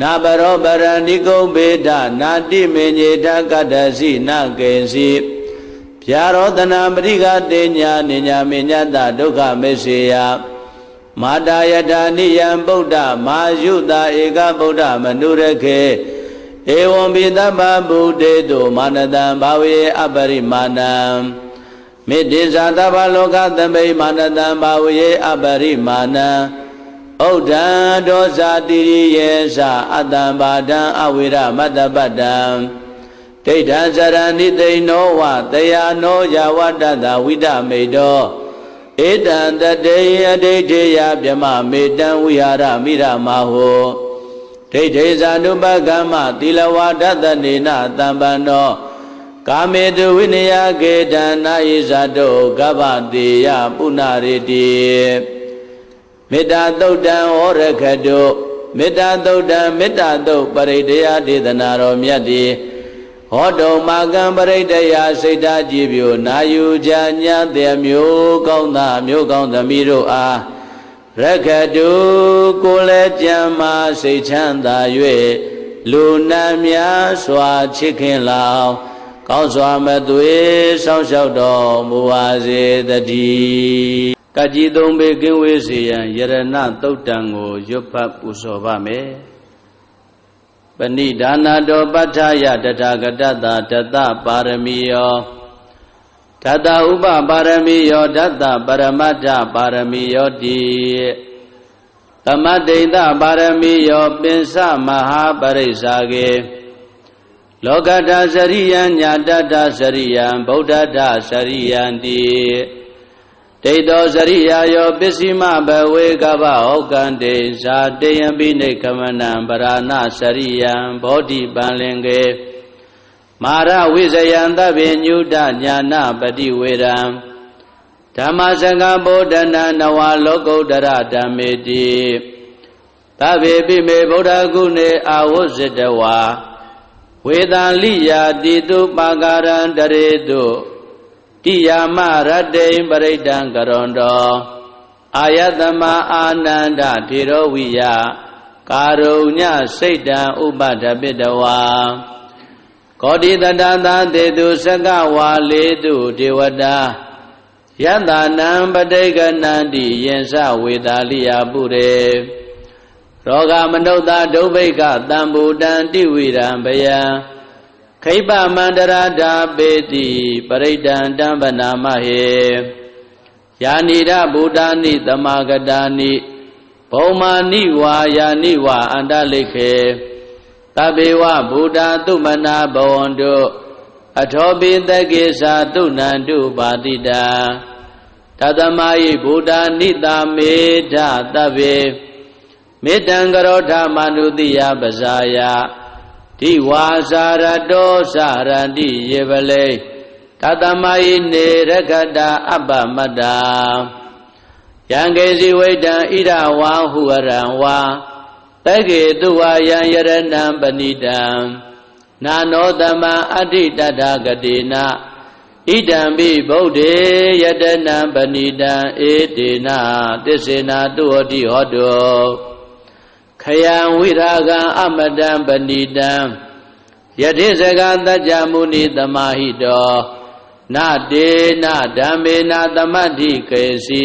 နာပရောပရဏိကုံဘေဒနာတိမေညေထကတ္တစီနကေစီဗျာရောတနာပရိကတေညာနိညာမေညတဒုက္ခမေစေယမာတာယထာနိယံဗုဒ္ဓမာယုတာဧကဗုဒ္ဓမနုရခေဧဝံပိသဗ္ဗဗုဒေတုမာနတံဘာဝေအပရိမာဏံမေတ္တိဇာသဗ္ဗလောကသမိမာနတံဘာဝေအပရိမာဏံဩဒံဒောဇာတိရိယေသအတ္တံဘာဒံအဝိရမတ္တပတ္တံဒိဋ္ဌံစရဏိသိနောဝတယာနောယဝတ္တတဝိဒမေတောဧတံတတေယဒိဋ္ဌေယဗြမမေတံဝိဟာရမိရမဟောဒိဋ္ဌေဇာနုပကမ္မသီလဝါဒတနေနတံပန္နောကာမေတုဝိနယကေတံနာယိဇာတောကဗ္ဗတေယပုဏ္ဏရေတိမေတ္တာသုတ်တံဩရခတုမေတ္တာသုတ်တံမေတ္တာသုတ်ပရိဒေယဒေသနာတော်မြတ်တိဟောတုံမာကံပရိဒေယစိတ်ဓာကြည်ပြိုနာယူကြညာတဲ့မျိုးကောင်းသားမျိုးကောင်းသမီးတို့အားရခတုကိုလည်းကြံမာစိတ်ချမ်းသာ၍လူနာများစွာချစ်ခင်လောင်ကောင်းစွာမသွေစောင့်ရှောက်တော်မူပါစေတည်းကကြီးသုံးပေကင်းဝေးစေရန်ယရဏသုတ်တံကိုရွတ်ဖတ်ပူဇော်ပါမယ်ပဏိဒါနာတောပဋ္ဌာယတထာဂတတတတပါရမီယောဓတ္တဥပပါရမီယောဓတ္တပရမတ္ထပါရမီယောတိသမတ္တိတပါရမီယောပင်စမဟာပရိစ္ဆာကေလောကတ္ထစရိယံညာတတ္ထစရိယံဗုဒ္ဓတ္ထစရိယံတိဒိဋ္ဌောစရိယာယောပစ္စည်းမဘဝေကဗ္ဗဟောကံတေဇာတေယံပိနိခမနံပရာဏစရိယံဘောဓိပံလင်ကေမာရဝိဇယံသဗ္ဗညုတညာနာပတိဝေရံဓမ္မစကဗောဓနာနဝလောကုတ္တရဓမ္မေတိသဗ္ဗေပိမေဗုဒ္ဓဂုဏေအာဝုဇ္ဇတဝါဝေသံလိယာတိတုပါကာရံတရေတုတိယာမရတ္တိပရိဒံကရွန်တောအာယတမအာနန္ဒထေရဝိယကာရုညစိတ်တံဥပဒပိတဝါကောတိတတသာတေတုစကဝါလေတုဒေဝတာယတနံပဋိကနန္တိယင်္စဝေတာလိယပုရေရောဂမနုဿဒုဗ္ဗိကတံဘူတံတိဝိရံဘယံခိပမန္တရာဓာပေတိပရိဒံတံဗနာမဟေယာနိရဗုဒ္ဓာနိသမာဂတာနိဘုံမာနိဝါယာနိဝါအန္တလိခေသဗ္ဗေဝဗုဒ္ဓသုမနာဘဝန္တုအထောပိတကေသာတုဏန္တုပါတိတာတသမယိဗုဒ္ဓနိတာမေဓသဗ္ဗေမေတ္တံကရောဓမနုတိယပဇာယတိဝါစာရတောစာရတိယေပလေတသမယိနေရခတာအပ္ပမတ္တာယံကေစီဝိတံဣရဝါဟုရံဝါတကေတုဝါယံယရဏံပဏိတံနာနောတမံအဋ္ဌိတတဂတိနာဣဒံပိဗုဒ္ဓေယတနံပဏိတံဧတေနသစ္စေနာတုဟောတိဟောတောခယံဝိရာဂံအမတံပဏိတံယတိစကသัจ जा မုနိသမာဟိတောနတေနဓမ္မေနသမတ္ထိကေစီ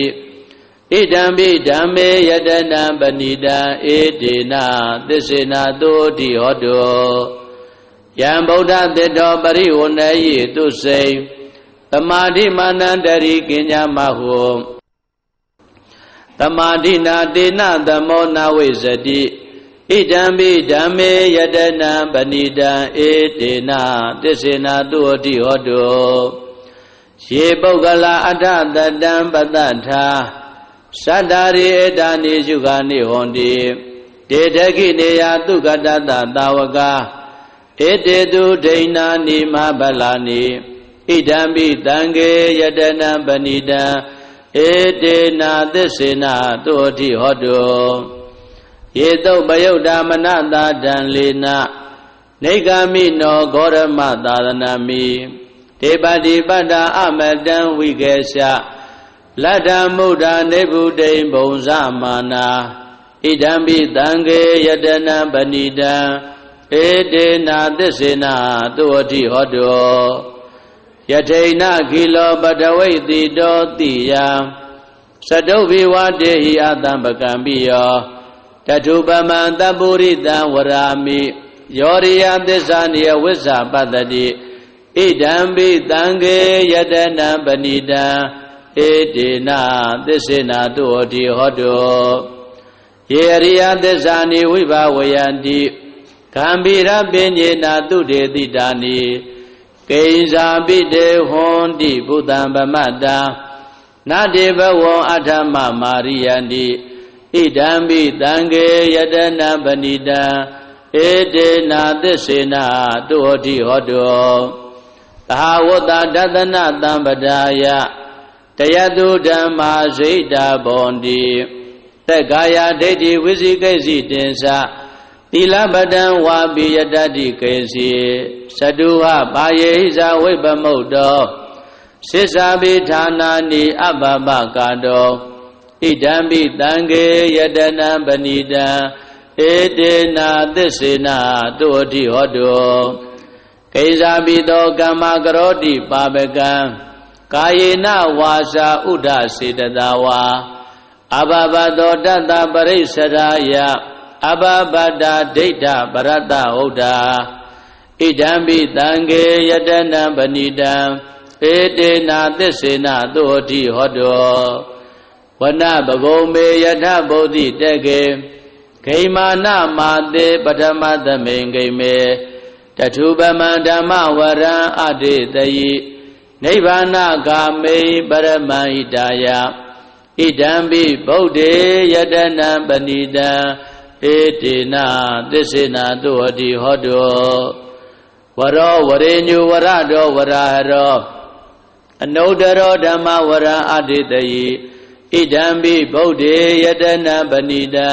ဣဒံပိဓမ္မေယတနံပဏိတံဧတေနသစ္စေနာတုဟောတိဟောတောယံဗုဒ္ဓသစ္တောပရိဝဏယိတုစိံသမာဓိမာနန္တရိကိညာမဟုသမာဓိနာတေနသမောနဝိဇ္ဇတိဣဒံပိဓမ္မေယတနံပဏိတံဧတေနသစ္စေနာတုဟောတိဟောတောယေပုဂ္ဂလာအထတတံပတ္တထာသတ္တာရိဧတာနိရှုခာနိဟောတိတေတခိနေယသုကတတသာဝကဧတေတုဒိဏာနိမဗလာနိဣဒံပိတံကေယတနံပဏိတံဧတေနာသစ္စေနာတုဟောတိဟောတောယေတုပယုတ်တာမနတာတံလေန နေဂမိနောဂောရမသာသနာမိဒေပတိပတ္တာအမတံဝိကေရှလတ္တမုဒ္ဒနေဗုဒိံဘုံဇမာနာဣဒံပိတံခေယတနံပဏိတံဧတေနာသစ္စေနာသုဝတိဟောတောယထိဏခိလောပတဝိတိတောတိယသတုဘိဝတေဟိအတံပကံပိယောတထုပမံတပုရိတံဝရာမိယောရိယသစ္စာနိယဝိဇ္ဇာပတ္တိဣဒံပိတံခေယတနံပဏိတံဧတေနာသစ္စေနာသုဝတိဟောတောယေရိယသစ္စာနိဝိဘဝယန္တိဂံဗိရပင်ညေနာသုတေတိတာနိကိဉ္စာပိတေဟွန်တိဘုဒ္ဓံဗမတ္တနာတိဘဝံအထမမာရိယန္တိဣဒံပိတံခေယတနံပဏိတံဧတေနာသစ္စေနာသုဝတိဟောတောသဟဝတ္တဒသနသံပဒါယတယတုဓမ္မာဇိတာဘောန္တိသက္ကာယဒိဋ္ဌိဝိသိကိစီတင်္စသီလပတံဝါပိယတတိကေစီသတုဟပါယေဟိဇဝိပမုတ်တောစိစ္ဆာပိဌာနာနိအပပကာတောဣဒံပိတံခေယတနံပဏိတံဧတေနာသစ္စေနာသုဝတိဟောတောကိဉ္စာပိတောကမ္မကရောတိပါပကံကာယေနဝါစာဥဒ္ဒစေတသာဝါအဘဘတောတတ္တပရိစ္ဆရာယအဘဘတ္တဒိဋ္ဌပရတ္တဟုတ်တာဣဒံပိတံခေယတနံပဏိတံဧတေနာသစ္စေနာသုဝတိဟောတောဝနပဂုံမေယထဗုဒ္ဓိတကေဂိမာနမာတေပထမသမိန်ဂိမေတထုပမံဓမ္မဝရံအတေတယိနိဗ္ဗာနဂာမေပရမဟိတာယဣဒံပိဗုဒ္ဓေယတနံပဏိတံဧတေနာသစ္စေနာသုဝတိဟောတောဝရောဝရေညုဝရတောဝရဟရောအနုတ္တရောဓမ္မဝရံအတေတယိဣဒံပိဗုဒ္ဓေယတနံပဏိတံ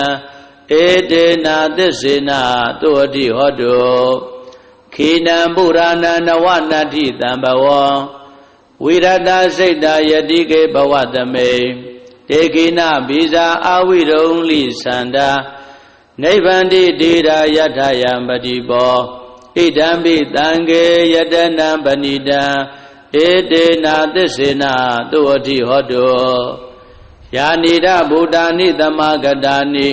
ဧတေနာသစ္စေနာသုဝတိဟောတောခိနံပုရာဏနဝနတ္ထိတံဘဝံဝိရတစိတ်တာယတိကေဘဝသမေတေခိနဘိဇာအာဝိရုံလိသန္တာနိဗ္ဗန္တိတိရာယထယံပတိဘောဣဒံပိတံခေယတနံပဏိတံဧတေနာသစ္စေနာသုဝတိဟောတောယာနိဒဗုဒ္ဓာနိသမဂတာနိ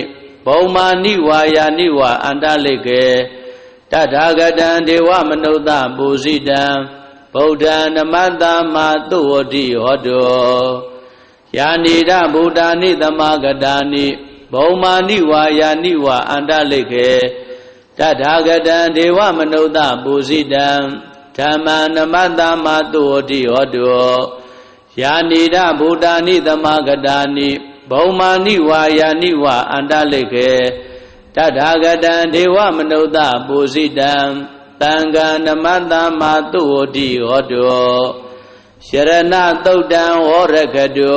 ဘုံမာနိဝါယာနိဝါအန္တလိကေတထာဂတံဒေဝမနုဿပုဇိတံဗုဒ္ဓံနမတ္တမသုဝတိဟောတောယာနိဒဗုဒ္ဓာနိသမဂတာနိဘုံမာနိဝါယာနိဝါအန္တလိကေတထာဂတံဒေဝမနုဿပုဇိတံဓမ္မံနမတ္တမသုဝတိဟောတောယာနိဒဗုဒ္ဓာနိသမဂတာနိဘုံမာနိဝါယာနိဝါအန္တလိကေတထာဂတံဒေဝမနုဿပုဇိတံသံဃာနမတ္တမသုဝတိဟောတောယရဏသုတ်တံဝရကတု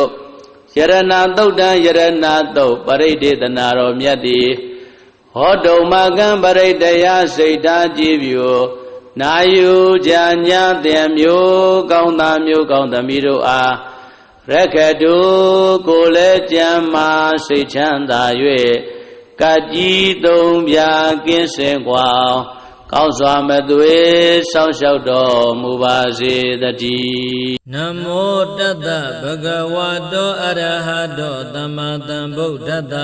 ယရဏသုတ်တံယရဏသုတ်ပရိဒေသနာတော်မြတ်သည်ဟောတုံမကံပရိတယစိတ်ဓာကြည်ပြုနာယူကြညာတဲ့မျိုးကောင်းသားမျိုးကောင်းသမီးတို့အားရကတုကိုလည်းကြံမာစိတ်ချမ်းသာ၍ကကြီးသုံးပြကင်းစင်กว่าကောင်းစွာမသွေစောင့်ရှောက်တော်မူပါစေတည်းနမောတတ္တဗုဒ္ဓဝါတောအရဟတောသမ္မာသမ္ဗုဒ္ဓတ္တ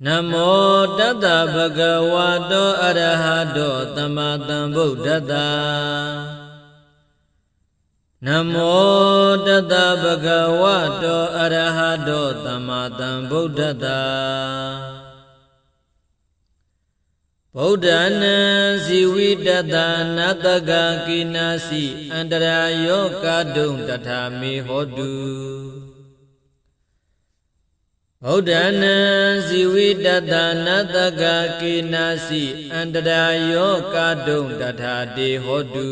နမောတတ္တဗုဒ္ဓဝါတောအရဟတောသမ္မာသမ္ဗုဒ္ဓတ္တနမောတတ္တဗုဒ္ဓဝါတောအရဟတောသမ္မာသမ္ဗုဒ္ဓတ္တဗုဒ္ဓနာဇီဝိတတနတကကိနာစီအန္တရာယောကာတုံတထာမေဟောတုဗုဒ္ဓနာဇီဝိတတနတကကိနာစီအန္တရာယောကာတုံတထာတေဟောတု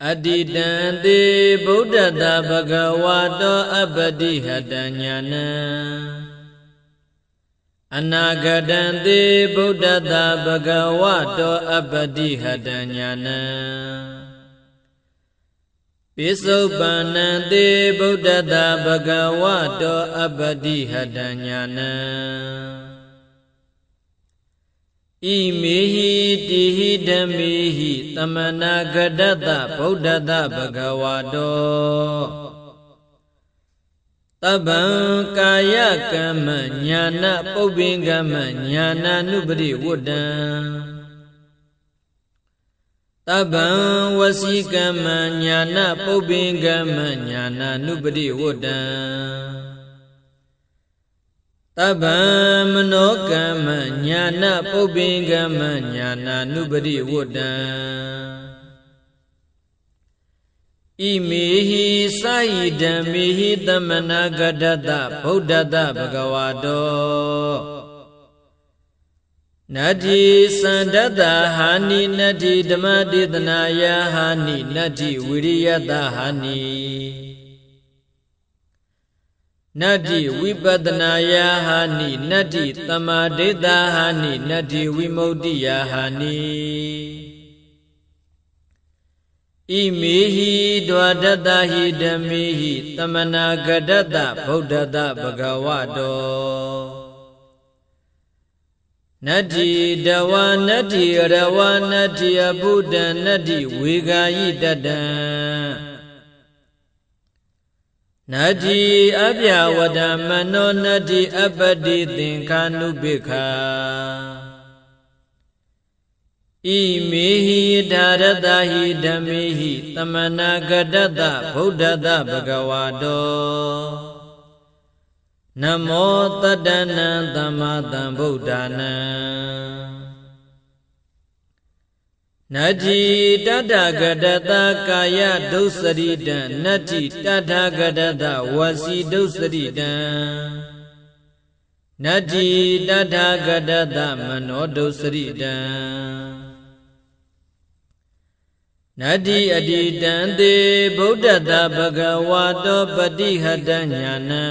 အတ္တိတံတေဗုဒ္ဓတဘဂဝါတောအပ္ပတိဟတဉာဏံ အနာဂတံသေဗုဒ္ဓတာဘဂဝတောအပ္ပတိဟတဉာဏံပိစုပန္နံသေဗုဒ္ဓတာဘဂဝတောအပ္ပတိဟတဉာဏံဣမေဟိတိဟိဓမ္မေဟိသမနာဂတတဗုဒ္ဓတာဘဂဝတောတဗ္ဗံကာယကမ္မညာနာပုပ္ပင်ကမ္မညာနာနုပရိဝတ္တံတဗ္ဗံဝစီကမ္မညာနာပုပ္ပင်ကမ္မညာနာနုပရိဝတ္တံတဗ္ဗံမနောကမ္မညာနာပုပ္ပင်ကမ္မညာနာနုပရိဝတ္တံဣမေဟိသာယိဓမ္မေဟိသမနာဂတတဗုဒ္ဓတဘဂဝါတောနတ္ထိသန္တတဟာနိနတ္ထိဓမ္မဒေသနာယဟာနိနတ္ထိဝိရိယတဟာနိနတ္ထိဝိပဿနာယဟာနိနတ္ထိသမာဓိတဟာနိနတ္ထိဝိမု ക്തി ယဟာနိဣမေဟိဒွါဒတဟိဓမ္မေဟိသမနာဂတတဗုဒ္ဓတဘဂဝတောနတ္ထိတဝါနတ္ထိရဝါနတ္ထိအဘုဒ္ဓနတ္ထိဝေဂာယိတတံနတ္ထိအပြဝဒမနောနတ္ထိအပတိသင်္ခာနုပိခာဣမေဟိဓာရတဟိဓမ္မေဟိသမနာဂတတဗုဒ္ဓတဘဂဝါတောနမောတတ္တနံသမ္မာသမ္ဗုဒ္ဓနံနတ္ထိတတ္ထဂတတကာယဒုစရိတံနတ္ထိတတ္ထဂတတဝစီဒုစရိတံနတ္ထိတတ္ထဂတတမနောဒုစရိတံနတ္ထိအတိတံသေဗုဒ္ဓတဘဂဝါတောပတိဟတဉာဏံ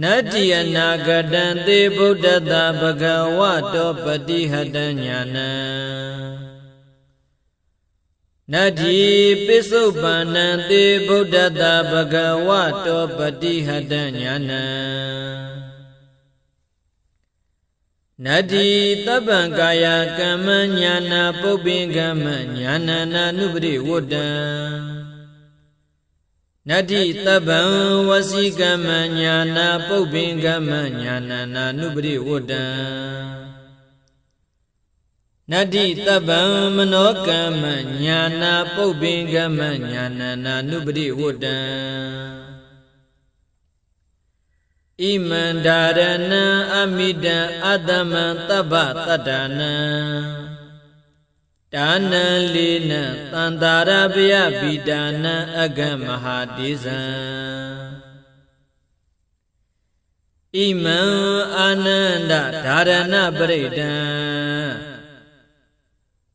နတ္ထိအနာဂတံသေဗုဒ္ဓတဘဂဝါတောပတိဟတဉာဏံနတ္ထိပိစုပန္နံသေဗုဒ္ဓတဘဂဝါတောပတိဟတဉာဏံနတ္ထိတဗ္ဗံကာယကမ္မညာနာပုပ္ပင်ကမ္မညာနာနာနုပရိဝတ္တံနတ္ထိတဗ္ဗံဝစီကမ္မညာနာပုပ္ပင်ကမ္မညာနာနာနုပရိဝတ္တံနတ္ထိတဗ္ဗံမနောကမ္မညာနာပုပ္ပင်ကမ္မညာနာနာနုပရိဝတ္တံဣမန္ဒာရဏံအမိတံအတ္တမံတဗ္ဗတတ္တနံဒါနံလေနံသန္တာရပယပိဒါနံအဂမဟာတိဇံဣမံအာနန္ဒဓာရဏပရိဒံ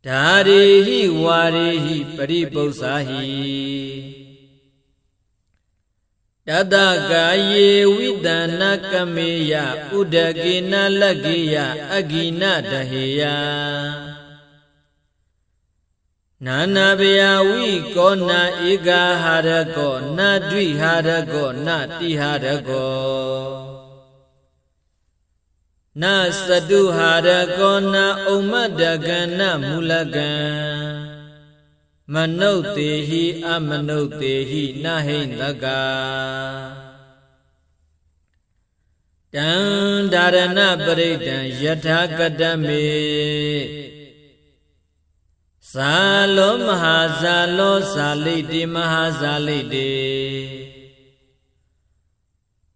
ဓာရေဟိဝါရေဟိပရိပု္ပ္ပာဟိတတကာယေဝိတနာကမေယဥဒကေနလကေယအဂိနတဟေယနာနာဘယဝိကောနာဧကဟာရကောနာဒွိဟာရကောနာတိဟာရကောနာသတုဟာရကောနာဥမ္မတကနာမူလကံမနုဿေဟိအမနုဿေဟိနဟိန္တကာတံဒါရဏပရိဒံယထာကတမေဇာလောမဟာဇာလောဇာလိတိမဟာဇာလိတိ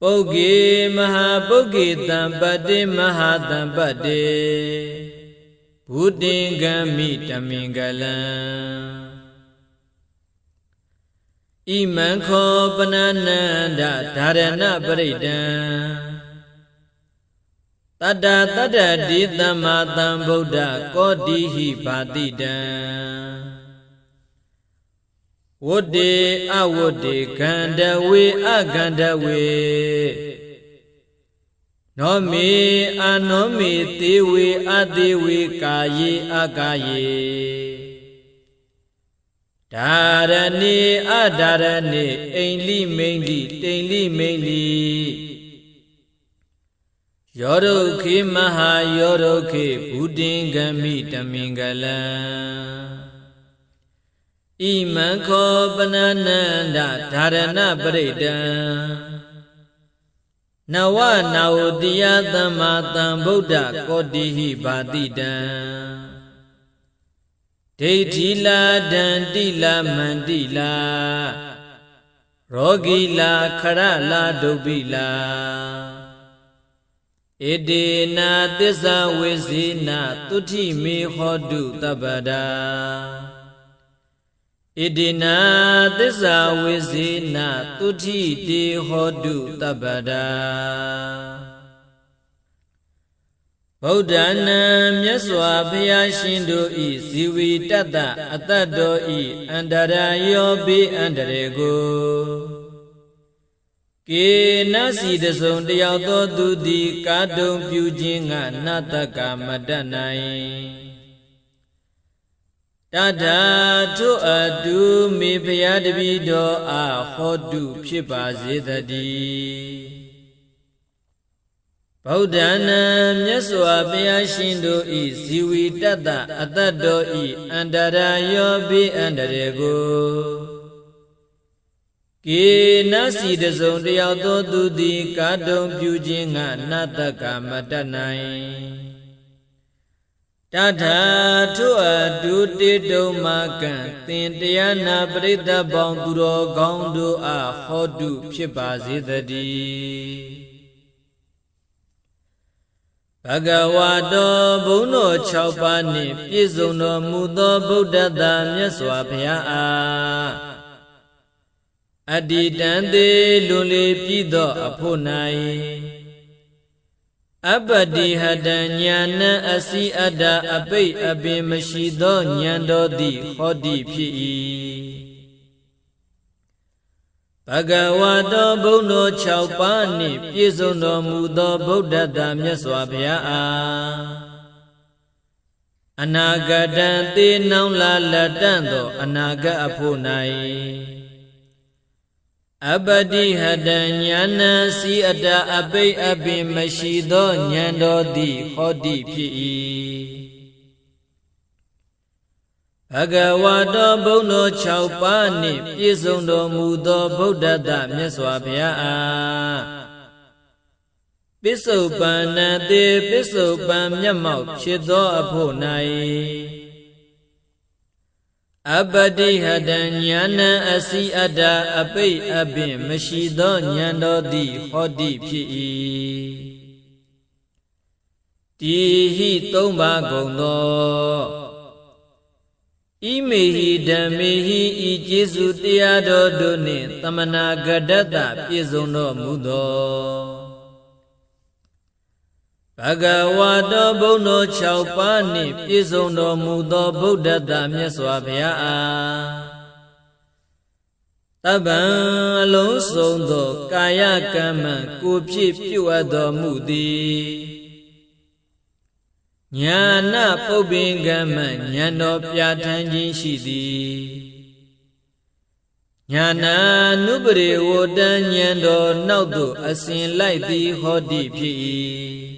ပုဂ္ဂေမဟာပုဂ္ဂေတံပတ္တိမဟာတံပတ္တိဘုဒ္ဓင်္ဂမိတမင်္ဂလံဣမံခောပနနန္ဒဓာရဏပရိဒံတတ္တတတ္တတိသမ္မာသမ္ဗုဒ္ဓကောတိဟိဘာတိတံဝတ္တေအဝတ္တေခန္ဓဝေအခန္ဓဝေ နောမေအာနောမေသေဝေအသေဝေကာယေအကာယေဒါရဏေအဒါရဏေအိန္လိမိန္လိတိန်လိမိန္လိယောရုခေမဟာယောရုခေဘုဒ္ဓင်္ဂမိတမင်္ဂလံဣမံခောပနနန္ဒဒါရဏပရိဒံနဝနာဝတိယသမ္မာသမ္ဗုဒ္ဓကောတိဟိဘာတိတံဒိဋ္ဌိလာဒန္တိလာမန္တိလာရောဂီလာခရလာဒုဗ္ဗိလာဣတေနာသစ္စာဝိဇေနာသုတိမေဟောတုတပ္ပဒာဣတိနာသစ္စာဝိဇေနာသုတိတေဟောတုတပ္ပဒာဗုဒ္ဓနာမြတ်စွာဘုရားရှင်တို့ဤဇီဝီတတ္တအတ္တတော်ဤအန္တရာယောဘေးအန္တရေကိုကေနစီတစုံတယောက်သောသူသည်ကာတုံပြုခြင်းကနတ္တကမတတ်နိုင်တထာထုအတုမေဖျားတပည့်တော်အားဟောတုဖြစ်ပါစေတည်းဗုဒ္ဓနာမြတ်စွာဘုရားရှင်တို့ဤဇီဝီတတ္တအတ္တတော်ဤအန္တရာယောဘေးအန္တရေကိုကေနစီတစုံတယောက်သောသူသည်ကာတုံပြုခြင်းကနတ္တကမတတ်နိုင်တထာထုအတုတေတုံမာကံသင်တရားနာပရိသတ်ပေါင်းသူတော်ကောင်းတို့အားဟောတုဖြစ်ပါစေတည်းဘဂဝါတော်ဘုန်းတော်6ပါးနှင့်ပြည့်စုံတော်မူသောဗုဒ္ဓသာမြတ်စွာဘုရားအားအတ္တိတံသေးလွန်လေပြည့်သောအဖို့၌အပ္ပတိဟတံညာဏအစီအတ္တအပိတ်အပင်မရှိသောဉာဏ်တော်သည်ဟောတိဖြစ်၏ဘဂဝါတော်ဘုန်းတော်6ပါးနှင့်ပြည့်စုံတော်မူသောဗုဒ္ဓသာမြတ်စွာဘုရားအားအနာဂတံသေနောင်လာလက်တန့်သောအနာဂတ်အဖို့၌အပ္ပတိဟတံညာဏစီအတ္တအပိတ်အပင်မရှိသောဉာဏ်တော်သည်ဟောတိဖြစ်၏ဘဂဝါတော်ဘုန်းတော်6ပါးနှင့်ပြည့်စုံတော်မူသောဗုဒ္ဓတမြတ်စွာဘုရားအားပစ္စုပန်နတေပစ္စုပန်မျက်မှောက်ဖြစ်သောအဖို့၌အပ္ပတိဟတံညာဏအစီအတ္တအပိတ်အပင်မရှိသောဉာဏ်တော်သည်ဟောတိဖြစ်၏တိဟိ3ပါးကုန်သောဣမေဟိဓမ္မေဟိဤကျေးဇူးတရားတော်တို့နှင့်သမနာဂတ္တပြည့်စုံတော်မူသောဘဂဝါတော်ဘုန်းတော်6ပါးနှင့်ပြည့်စုံတော်မူသောဗုဒ္ဓသာမြတ်စွာဘုရားအားတပ္ပံအလုံးစုံသောကာယကမ္မကိုဖြစ်ပြုအပ်တော်မူသည်ညာဏပုပ္ပင်ကမ္မဉာဏ်တော်ပြဋ္ဌာန်းခြင်းရှိသည်ညာဏနုပရိဝတ္တဉာဏ်တော်နောက်သို့အစဉ်လိုက်သည်ဟောတိဖြစ်၏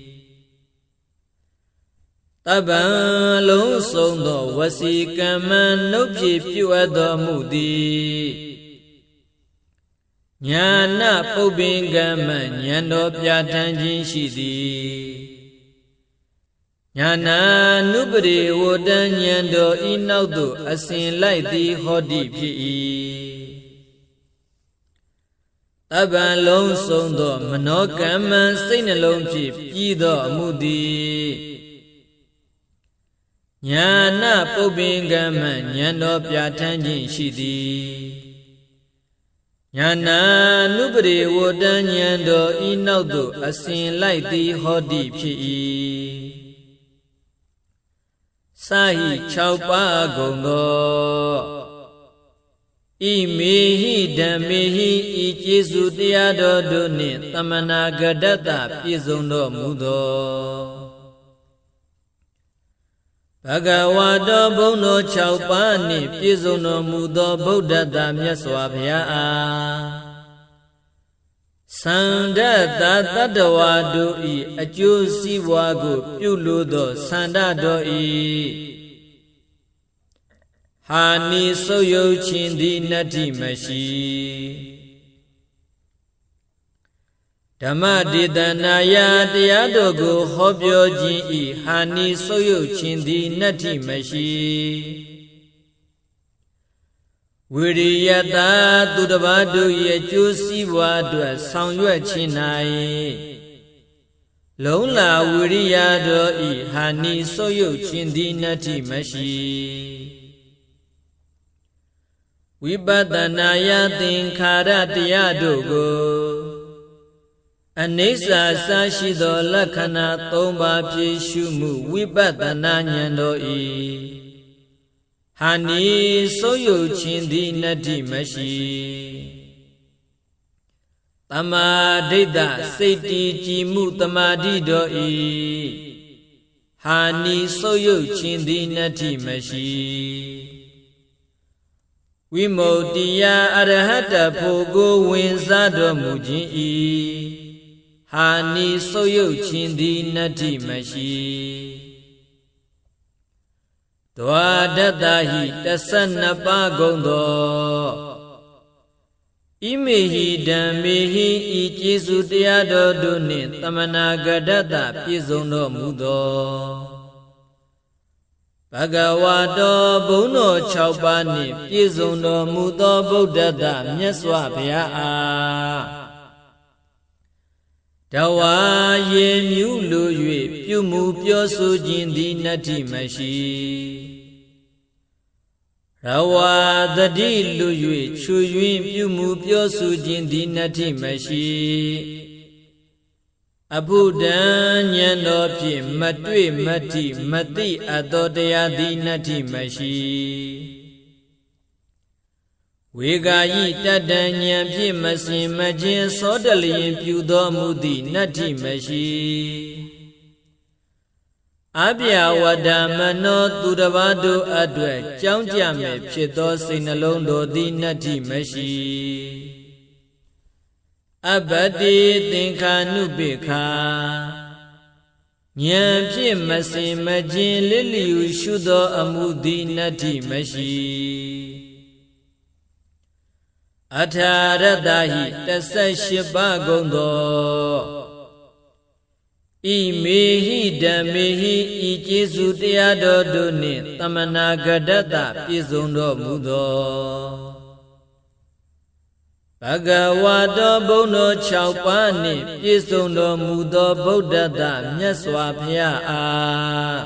တပ္ပံလုံးစုံသောဝစီကမ္မနှုတ်ဖြင့်ပြုအပ်တော်မူသည်ညာဏပုပ္ပင်ကမ္မဉာဏ်တော်ပြဋ္ဌာန်းခြင်းရှိသည်ညာဏနုပရိဝတ္တဉာဏ်တော်ဤနောက်သို့အစဉ်လိုက်သည်ဟောတိဖြစ်၏တပ္ပံလုံးစုံသောမနောကမ္မစိတ်နှလုံးဖြင့်ပြီးသောအမှုသည်ညာဏပုပ္ပင်ကမ္မဉာဏ်တော်ပြဋ္ဌာန်းခြင်းရှိသည်ညာဏနုပရိဝတ္တဉာဏ်တော်ဤနောက်သို့အစဉ်လိုက်သည်ဟောတိဖြစ်၏စာဟိ6ပါးကုန်သောဣ မေဟိဓမ္မေဟိဤကျေးဇူးတရားတော်တို့နှင့်သမနာဂတတပြည့်စုံတော်မူသောဘဂဝါတော်ဘုန်းတော်6ပါးနှင့်ပြည့်စုံတော်မူသောဗုဒ္ဓတမြတ်စွာဘုရားအားသန္ဓတတတ္တဝါတို့ဤအကျိုးစီးပွားကိုပြုလိုသောသန္ဓတော်ဤဟာနိဆုပ်ယုတ်ခြင်းသည်နတ္ထိမရှိဓမ္မဒေသနာယတရားတော်ကိုဟောပြောခြင်းဤဟာနိဆုပ်ယုတ်ခြင်းသည်နတ္ထိမရှိဝိရိယတာသူတစ်ပါးတို့၏အကျိုးစီးပွားအတွက်ဆောင်ရွက်ခြင်း၌လုံလာဝိရိယတော်ဤဟာနိဆုပ်ယုတ်ခြင်းသည်နတ္ထိမရှိဝိပဿနာယသင်္ခါရတရားတို့ကိုအနိစ္စစရှိသောလက္ခဏာ၃ပါးဖြည့်ရှုမှုဝိပဿနာဉာဏ်တော်ဤဟာနိဆုပ်ယုတ်ခြင်းသည်နတ္ထိမရှိတမာဒိဋ္ဌစိတ်တည်ကြည်မှုတမာတိတော်ဤဟာနိဆုပ်ယုတ်ခြင်းသည်နတ္ထိမရှိဝိမု ക്തി ယအရဟတဖို့ကိုဝင်စားတော်မူခြင်းဤဟာနိဆုပ်ယုတ်ခြင်းသည်နတ္ထိမရှိဒွါဒတ္တဟိ12ပါးကုန်သောဣမေဟိဓမ္မေဟိဤကျေးဇူးတရားတော်တို့နှင့်သမနာဂတတပြည့်စုံတော်မူသောဘဂဝါတော်ဘုန်းတော်6ပါးနှင့်ပြည့်စုံတော်မူသောဗုဒ္ဓတမြတ်စွာဘုရားအားတဝါယေမြူလို၍ပြုမှုပြောဆိုခြင်းသည်နတ္ထိမရှိရဝါသတိလူ၍ချွယွင်းပြုမှုပြောဆိုခြင်းသည်နတ္ထိမရှိအဘုဒ္ဓံဉာဏ်တော်ဖြင့်မတွေ့မထိမသိအပ်သောတရားသည်နတ္ထိမရှိဝေဂာယိတတ္တဉာဏ်ဖြင့်မစင်မခြင်းသောတလျင်ပြုတော်မူသည့်နတ္ထိမရှိအပြဝဒမနောသူတစ်ပါးတို့အတွက်ကြောင်းကြမဲ့ဖြစ်သောစိတ်နှလုံးတော်သည်နတ္ထိမရှိအဘတိသင်္ခာနုပိခာဉာဏ်ဖြင့်မစင်မခြင်းလစ်လျူရှုသောအမှုသည်နတ္ထိမရှိအထာရတ္တဟိ18ပါးကုန်သောဣမေဟိဓမ္မေဟိဤကျေးဇူးတရားတော်တို့နှင့်သမနာဂတတပြည့်စုံတော်မူသောဘဂဝါတော်ဘုန်းတော်6ပါးနှင့်ပြည့်စုံတော်မူသောဗုဒ္ဓတမြတ်စွာဘုရားအား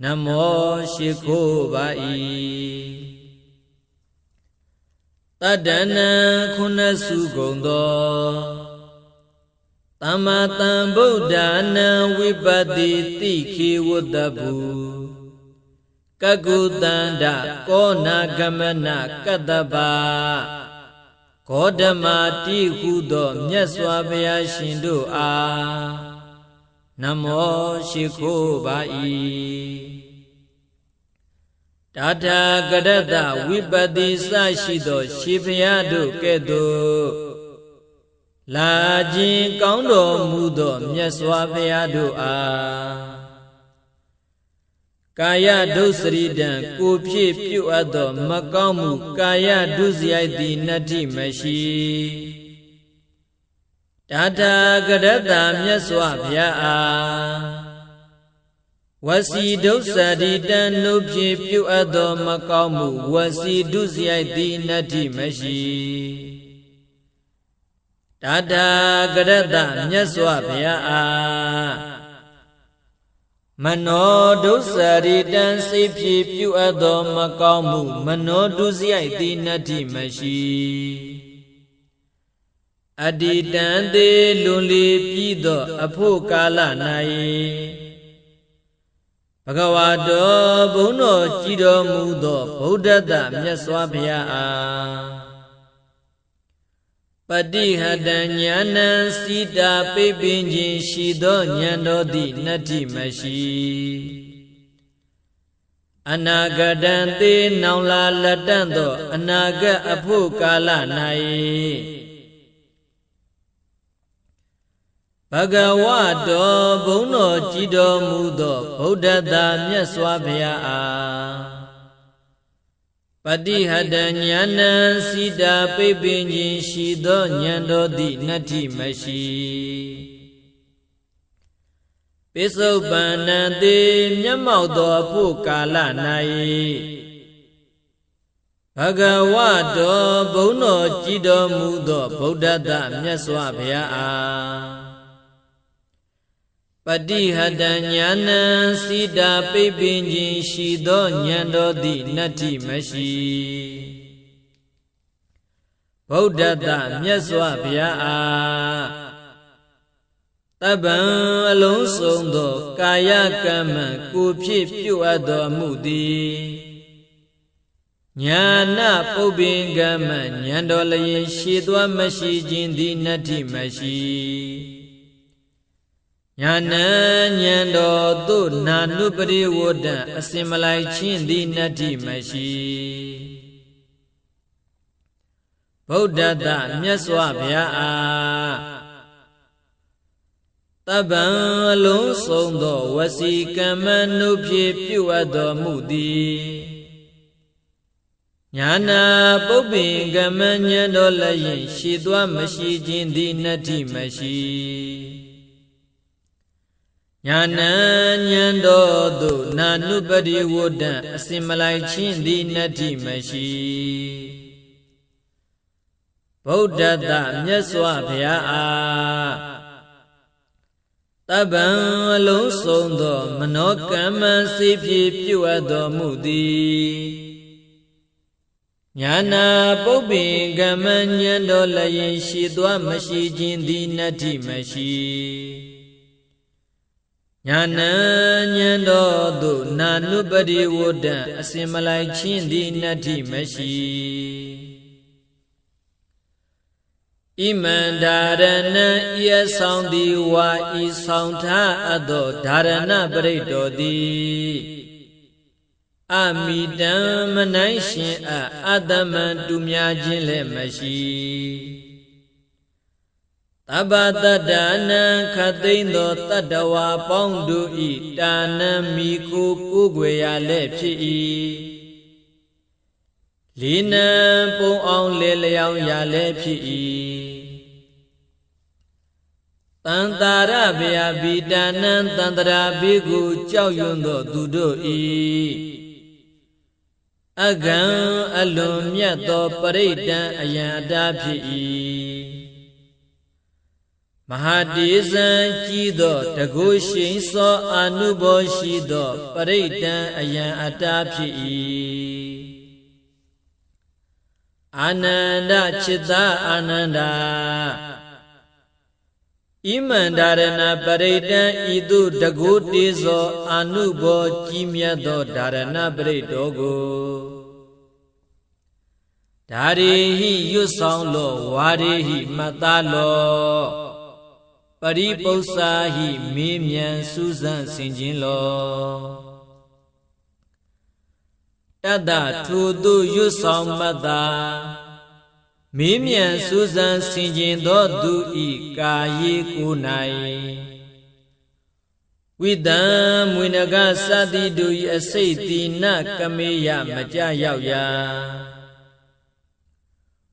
နမောရှိခိုးပါ၏တတ္တနံခုနစုကုန်သောသမ္မာသမ္ဗုဒ္ဓနာဝိပတိတိခေဝတ္တဗုကကုတန္တကောနာဂမနကတ္တဗဂေါတမတိဟုသောမြတ်စွာဘုရားရှင်တို့အားနမောရှိခိုးပါ၏တထာဂရတဝိပတိစရှိသောရှင်ဘုရားတို့ကဲ့သို့လာခြင်းကောင်းတော်မူသောမြတ်စွာဘုရားတို့အားကာယဒုစရိတံကိုဖြည့်ပြုအပ်သောမကောင်းမှုကာယဒုစရိုက်သည်နတ္ထိမရှိတထာဂရတမြတ်စွာဘုရားအားဝစီဒုစရိတံနှုတ်ဖြည့်ပြုအပ်သောမကောင်းမှုဝစီဒုစရိုက်သည်နတ္ထိမရှိတထာဂရတမြတ်စွာဘုရားအားမနောဒုစရိတံစိတ်ဖြည့်ပြုအပ်သောမကောင်းမှုမနောဒုစရိုက်သည်နတ္ထိမရှိအတ္တိတံသေးလွန်လေပြီးသောအဖို့ကာလ၌ Bhagavato Bono Chido Mudo Buddha Myaswa Bhya Padihadanyana Sita Pepinji Shido Nyando Di Nati Mashi Anagadante Naula Latando Anaga Apu Kala Nai Bhagavato Bono Chido Mudo Buddha Myaswa Bhya Padihadanyana Sita Pepinji Shido Nyando Di Nati Mashi Pisobanante Nyamaudo Apu Kala Nai Bhagavato Bono Chido Mudo Buddha Myaswa Bhya Padihadanyana Sita Pepinji Shido Nyando Di Nati Mashi Buddha Myaswa Bhya Taban Alon Sondo Kaya Kama Kupip Yuado Mudi Nyana Pobingama Nyando Laye Shidwa Mashi Jindi Nati Mashi Nyana Nyando Tu Nanupari Woda Asimalai Chindi Nati Mashi Buddha Myaswa Bhya Taban Alon Sondo Wasikama Nupi Yuado Mudi Nyana Pobingama Nyando Laye Shidwa Mashi Jindi Nati Mashi Nyana Nyando Du Nanupadi Woda Asimalai Chindi Nati Mashi Buddha Myaswa Bhya Taban Alon Sondo Manokama Sipi Yuado Mudi Nyana Pobingama Nyando Laye Shidwa Mashi Jindi Nati Mashi Nyana Nyando Du Nanupadi Woda Asimalai Chindi Nati Mashi Imandarana Iya Soundi Wa I Soundha Ado Dharana Parito Di Amidam Manaishin Adaman Dumya Jinle Mashi Tabadadana Katindo Tadawa Pondu I Dana Miku Kugweya Lepsi Lina Pong Ong Leleao Ya Lepsi Tantara Bia Bidana Tantara Bigu Chow Yundo Dudo Agan Alum Yato Parita Ayada Pi Mahadizan Chido Tagushin So Anubo Shido Parita Ayada Pi Ananda Chitta Ananda Imandarana Parita Idu Dagutizo Anubo Chimyado Dharana Paritogo Darihi Yusanglo Warihi Matalo Pariposahi Mimyan Susan Sinjinlo Tada Tudu Yusang Mada Mimyan Susan Sinjindo Du Kayi Kunai Widam Winaga Sadi Du Asati Na Kameya Majayao Ya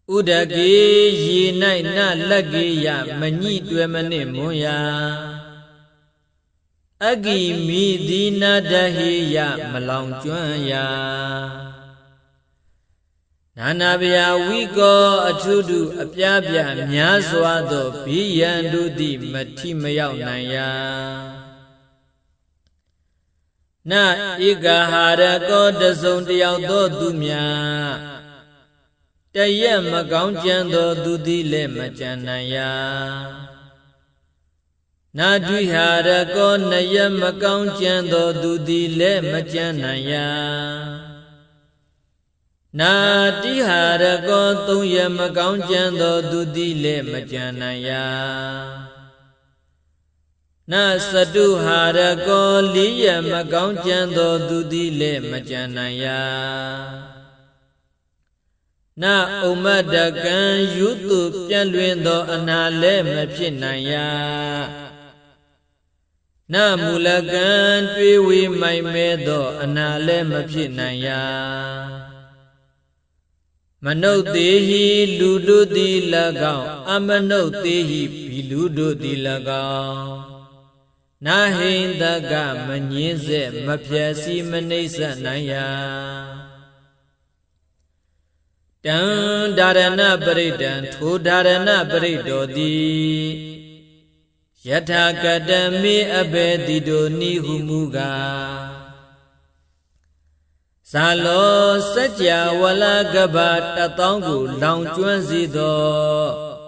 Udagi Yinai Na Lagiya Manyi Dwemane Moya Agi Midina Dahiya Malang Juanya Nanabya Wigo Atudu Apyabya Myaswado Biyandu Di Mati Mayao Naya Na Igahara Go Dazon Diao Do Dumya Tayam Magaunjando Dudi Le Majanaya နာဒွိဟာရကောနယမကောင်းကြံသောသူသည်လည်းမကြံနိုင်ရာနာတိဟာရကောသုံးရမကောင်းကြံသောသူသည်လည်းမကြံနိုင်ရာနာစတုဟာရကောလေးရမကောင်းကြံသောသူသည်လည်းမကြံနိုင်ရာနာဥမ္မတကံယုတုပြန့်လွင်သောအနာလည်းမဖြစ်နိုင်ရာနာမူလကံတွေးဝေမိုင်မဲသောအနာလည်းမဖြစ်နိုင်ရာမနုဿေဟိလူတို့သည်၎င်းအမနုဿေဟိဘီလူတို့သည်၎င်းနာဟိန္တကမငင်းစေမဖြက်စီမနှိမ့်ဆက်နိုင်ရာတံဒါရဏပရိဒံထိုဒါရဏပရိတောတိယထာကတမေအဘေတိတောနိဟုမူကားဇာလောစัจ java ဝလကဗတသောင်းကိုလောင်ကျွမ်းစေသော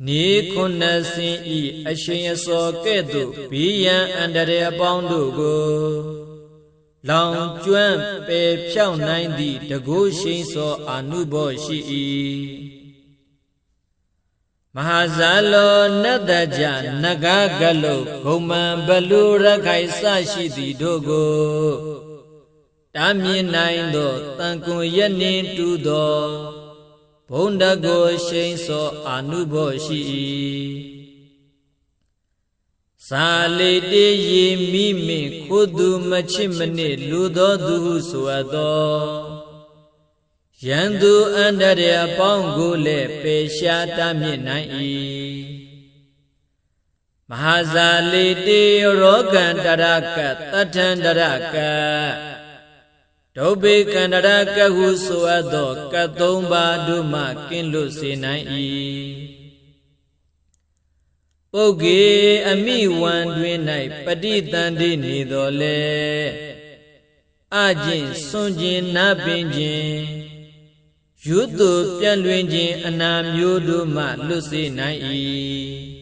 နေခုနှစ်စင်ဤအရှင်အစောကဲ့သို့ဘေးရန်အန္တရာယ်အပေါင်းတို့ကိုလောင်ကျွမ်းပယ်ဖြောက်နိုင်သည့်တကုရှိန်သောအာနုဘောရှိ၏မဟာဇာလောနတ္တကြနဂကလုဂုံမံဘလူရခိုင်စရှိသည်တို့ကိုတာမြင်နိုင်သောတန်ကွန်ရနှင်းတူသောဘုံတကုရှိန်သောအာနုဘောရှိ၏ဇာလေတေယေမိမိခိုးသူမချစ်မနစ်လူသောသူဟုဆိုအပ်သောယံသူအန္တရာယ်အပေါင်းကိုလည်းပယ်ရှားတားမြစ်နိုင်၏မဟာဇာလေတေရောဂန္တရကတထန္တရကဒုဗ္ဗေကန္တရကဟုဆိုအပ်သောကသုံးပါးတို့မှကင်းလွတ်စေနိုင်၏ပုဂ္ဂေအမိဝံတွင်၌ပဋိသန္ဓေနေတော်လေအကျင့်စွန့်ခြင်းနာပင်ခြင်းယုတုပြန့်လွင်ခြင်းအနာမျိုးတို့မှလွတ်စေနိုင်၏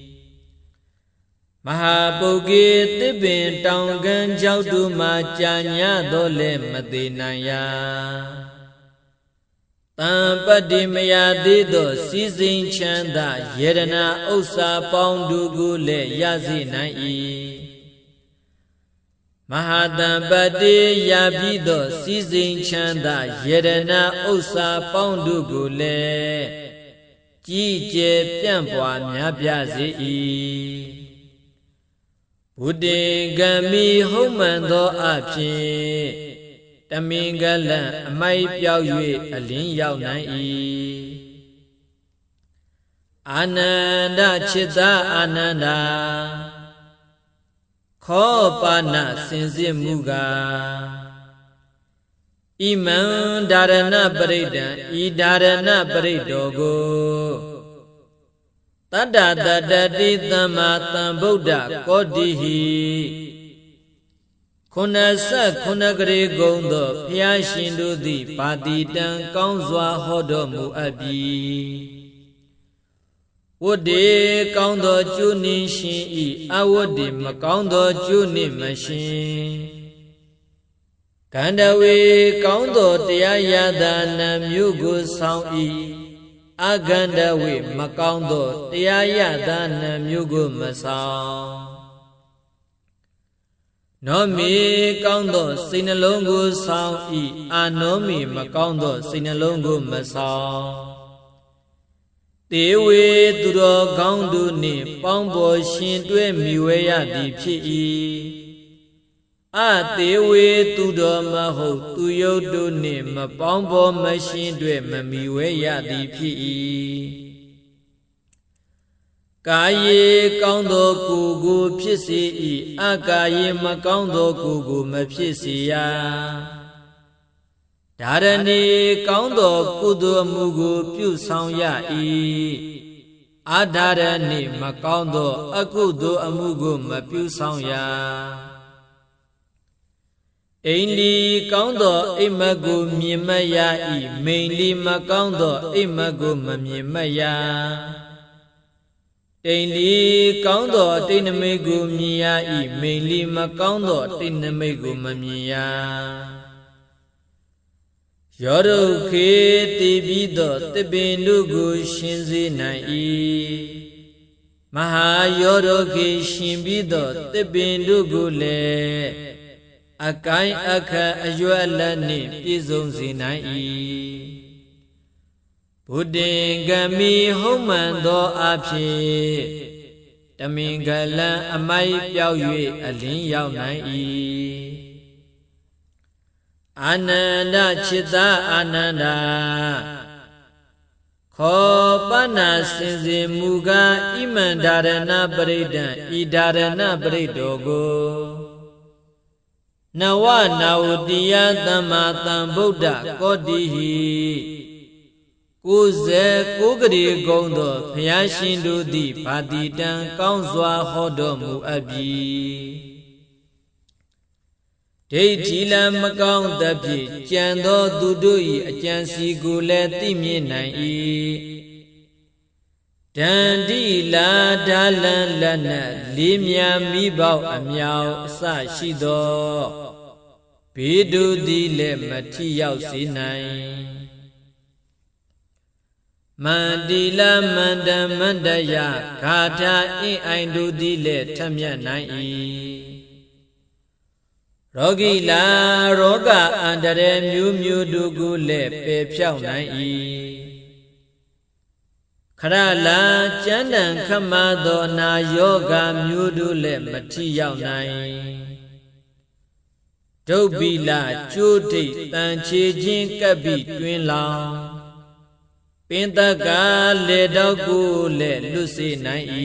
မဟာပုဂ္ဂေသစ်ပင်တောင်ကမ်းကျောက်တို့မှကြာညတော်လေမသေးနိုင်ရာတံပတ္တိမယာသေးသောစီစဉ်ချမ်းသာယေရနာဥစ္စာပေါင်းတို့ကိုလည်းရစေနိုင်၏မဟာတံပတ္တိရပြီးသောစီစဉ်ချမ်းသာယေရနာဥစ္စာပေါင်းတို့ကိုလည်းကြီးကျယ်ပြန့်ပွားများပြားစေ၏ဘုဒ္ဓေဂမိဟုတ်မှန်သောအဖြစ်တမင်္ဂလံအမိုက်ပြောက်၍အလင်းရောက်နိုင်၏အာနန္ဒจิตာအာနန္ဒာခောပါဏစင်စစ်မှုကားဣမံဒါရဏပရိဒံဤဒါရဏပရိတောကိုတတ္တတတ္တိသမ္မာသမ္ဗုဒ္ဓကောတိဟိခုနဆက်ခုနကရေကုံသောဘုရားရှင်တို့သည်ပါတိတံကောင်းစွာဟောတော်မူအပ်ပြီဝတ္တေကောင်းသောကျိုးနှင့်ရှင်ဤအဝတ္တေမကောင်းသောကျိုးနှင့်မရှင်ကန္တဝေကောင်းသောတရားရတာနာမျိုးကိုဆောင်ဤအကန္တဝေမကောင်းသောတရားရတာနာမျိုးကိုမဆောင်နောမေကောင်းသောစိတ်နှလုံးကိုဆောင်ဤအာနောမေမကောင်းသောစိတ်နှလုံးကိုမဆောင်တေဝေသူတော်ကောင်းတို့နှင့်ပေါင်းဖော်ရှင်တွဲမိဝဲရသည်ဖြစ်၏အတေဝေသူတော်မဟုတ်သူယုတ်တို့နှင့်မပေါင်းဖော်မရှင်တွဲမမိဝဲရသည်ဖြစ်၏ကာယေကောင်းသောကိုယ်ကိုဖြစ်စေ၏အကာယေမကောင်းသောကိုယ်ကိုမဖြစ်စေရဒါရဏီကောင်းသောကုသိုလ်မှုကိုပြုဆောင်ရ၏အာဒါရဏီမကောင်းသောအကုသိုလ်အမှုကိုမပြုဆောင်ရအိန္ဒိကောင်းသောအိမ်မက်ကိုမြင်မရ၏မိန်လီမကောင်းသောအိမ်မက်ကိုမမြင်မရ တိန်လီကောင်းသောတိတ်နမိတ်ကိုမြင်ရ၏မိန်လီမကောင်းသောတိတ်နမိတ်ကိုမမြင်ရယောဒုခေတိပြီးသောတပင်တို့ကိုရှင်းစေနိုင်၏မဟာယောဒုခေရှင်ပြီးသောတပင်တို့ကိုလည်းအကိုင်းအခက်အရွယ်လက်နှင့်ပြည့်စုံစေနိုင်၏ဘုဒ္ဓင်္ဂမိဟုတ်မှန်သောအဖြစ်တမင်္ဂလံအမိုက်ပြောက်၍အလင်းရောက်နိုင်၏အာနန္ဒจิตာအာနန္ဒာခောပနာစင်စေမူကားဣမန္ဒရဏပရိဒံဤဒါရဏပရိတောကိုနဝနာဝတိယသမ္မာသမ္ဗုဒ္ဓကောတိဟိ96ဂရေကုံသောဘုရားရှင်တို့သည်ဗာတိတံကောင်းစွာဟောတော်မူအပ်ပြီဒိဋ္ဌိလံမကောင်းသဖြင့်ကြံသောသူတို့၏အကြံစီကိုလည်းသိမြင်နိုင်၏ဒန္တိလာဒါလံလက်နက်လေးမြာမိပေါက်အမြောက်အစရှိသောဘေးတို့သည်လည်းမထိရောက်စေနိုင်မန္တိလမန္တမန္တယဂါထာအင်းအိုင်တို့သည်လည်းထမြတ်နိုင်၏ရောဂီလာရောဂအန္တရာယ်မျိုးမျိုးတို့ကိုလည်းပယ်ဖြောက်နိုင်၏ခရလာကျမ်းတန်ခမသောနာယောဂမျိုးတို့လည်းမထိရောက်နိုင်ဒုဗ္ဗိလကျိုးဒိတ်တန်ချေခြင်းကပ်ပြီးတွင်လောင်ပင်တကလေတော့ကိုလည်းလွတ်စေနိုင်၏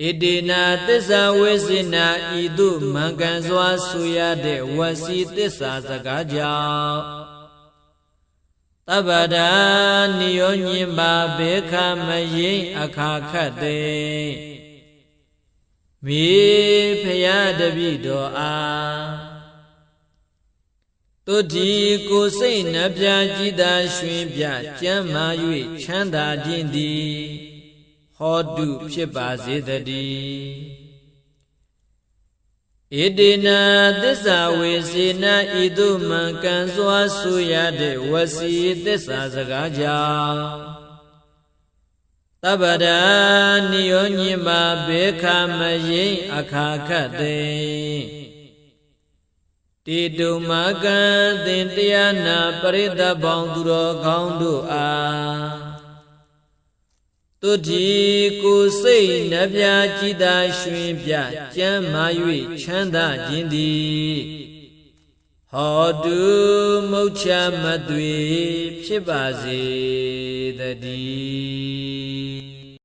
ဣတိနာသစ္စာဝိစေနာဤသို့မှန်ကန်စွာဆိုရတဲ့ဝစီသစ္စာစကားကြောင့်သဗ္ဗဒာနိယောညင်ပါဘေခမယိအခါခတ်သိမိဖရာတပိတော်အားတုတိကိုစိတ်နှပြကြည်သာရွှင်ပြကျမ်းမာ၍ချမ်းသာခြင်းသည်ဟောတုဖြစ်ပါစေတည်းဣတိနာသစ္စာဝေစေနာဤသို့မှန်ကန်စွာဆိုရတဲ့ဝစီသစ္စာစကားကြောင့်သဗ္ဗဒာနိယောညင်ပါဘေခမယိအခါခတ်သိတေတုမကံသင်တရားနာပရိသတ်ပေါင်းသူတော်ကောင်းတို့အားတုတိကိုစိတ်နှပြကြည်သာရွှင်ပြကျမ်းမာ၍ချမ်းသာခြင်းသည်ဟောတုမုတ်ချမသွေဖြစ်ပါစေတည်း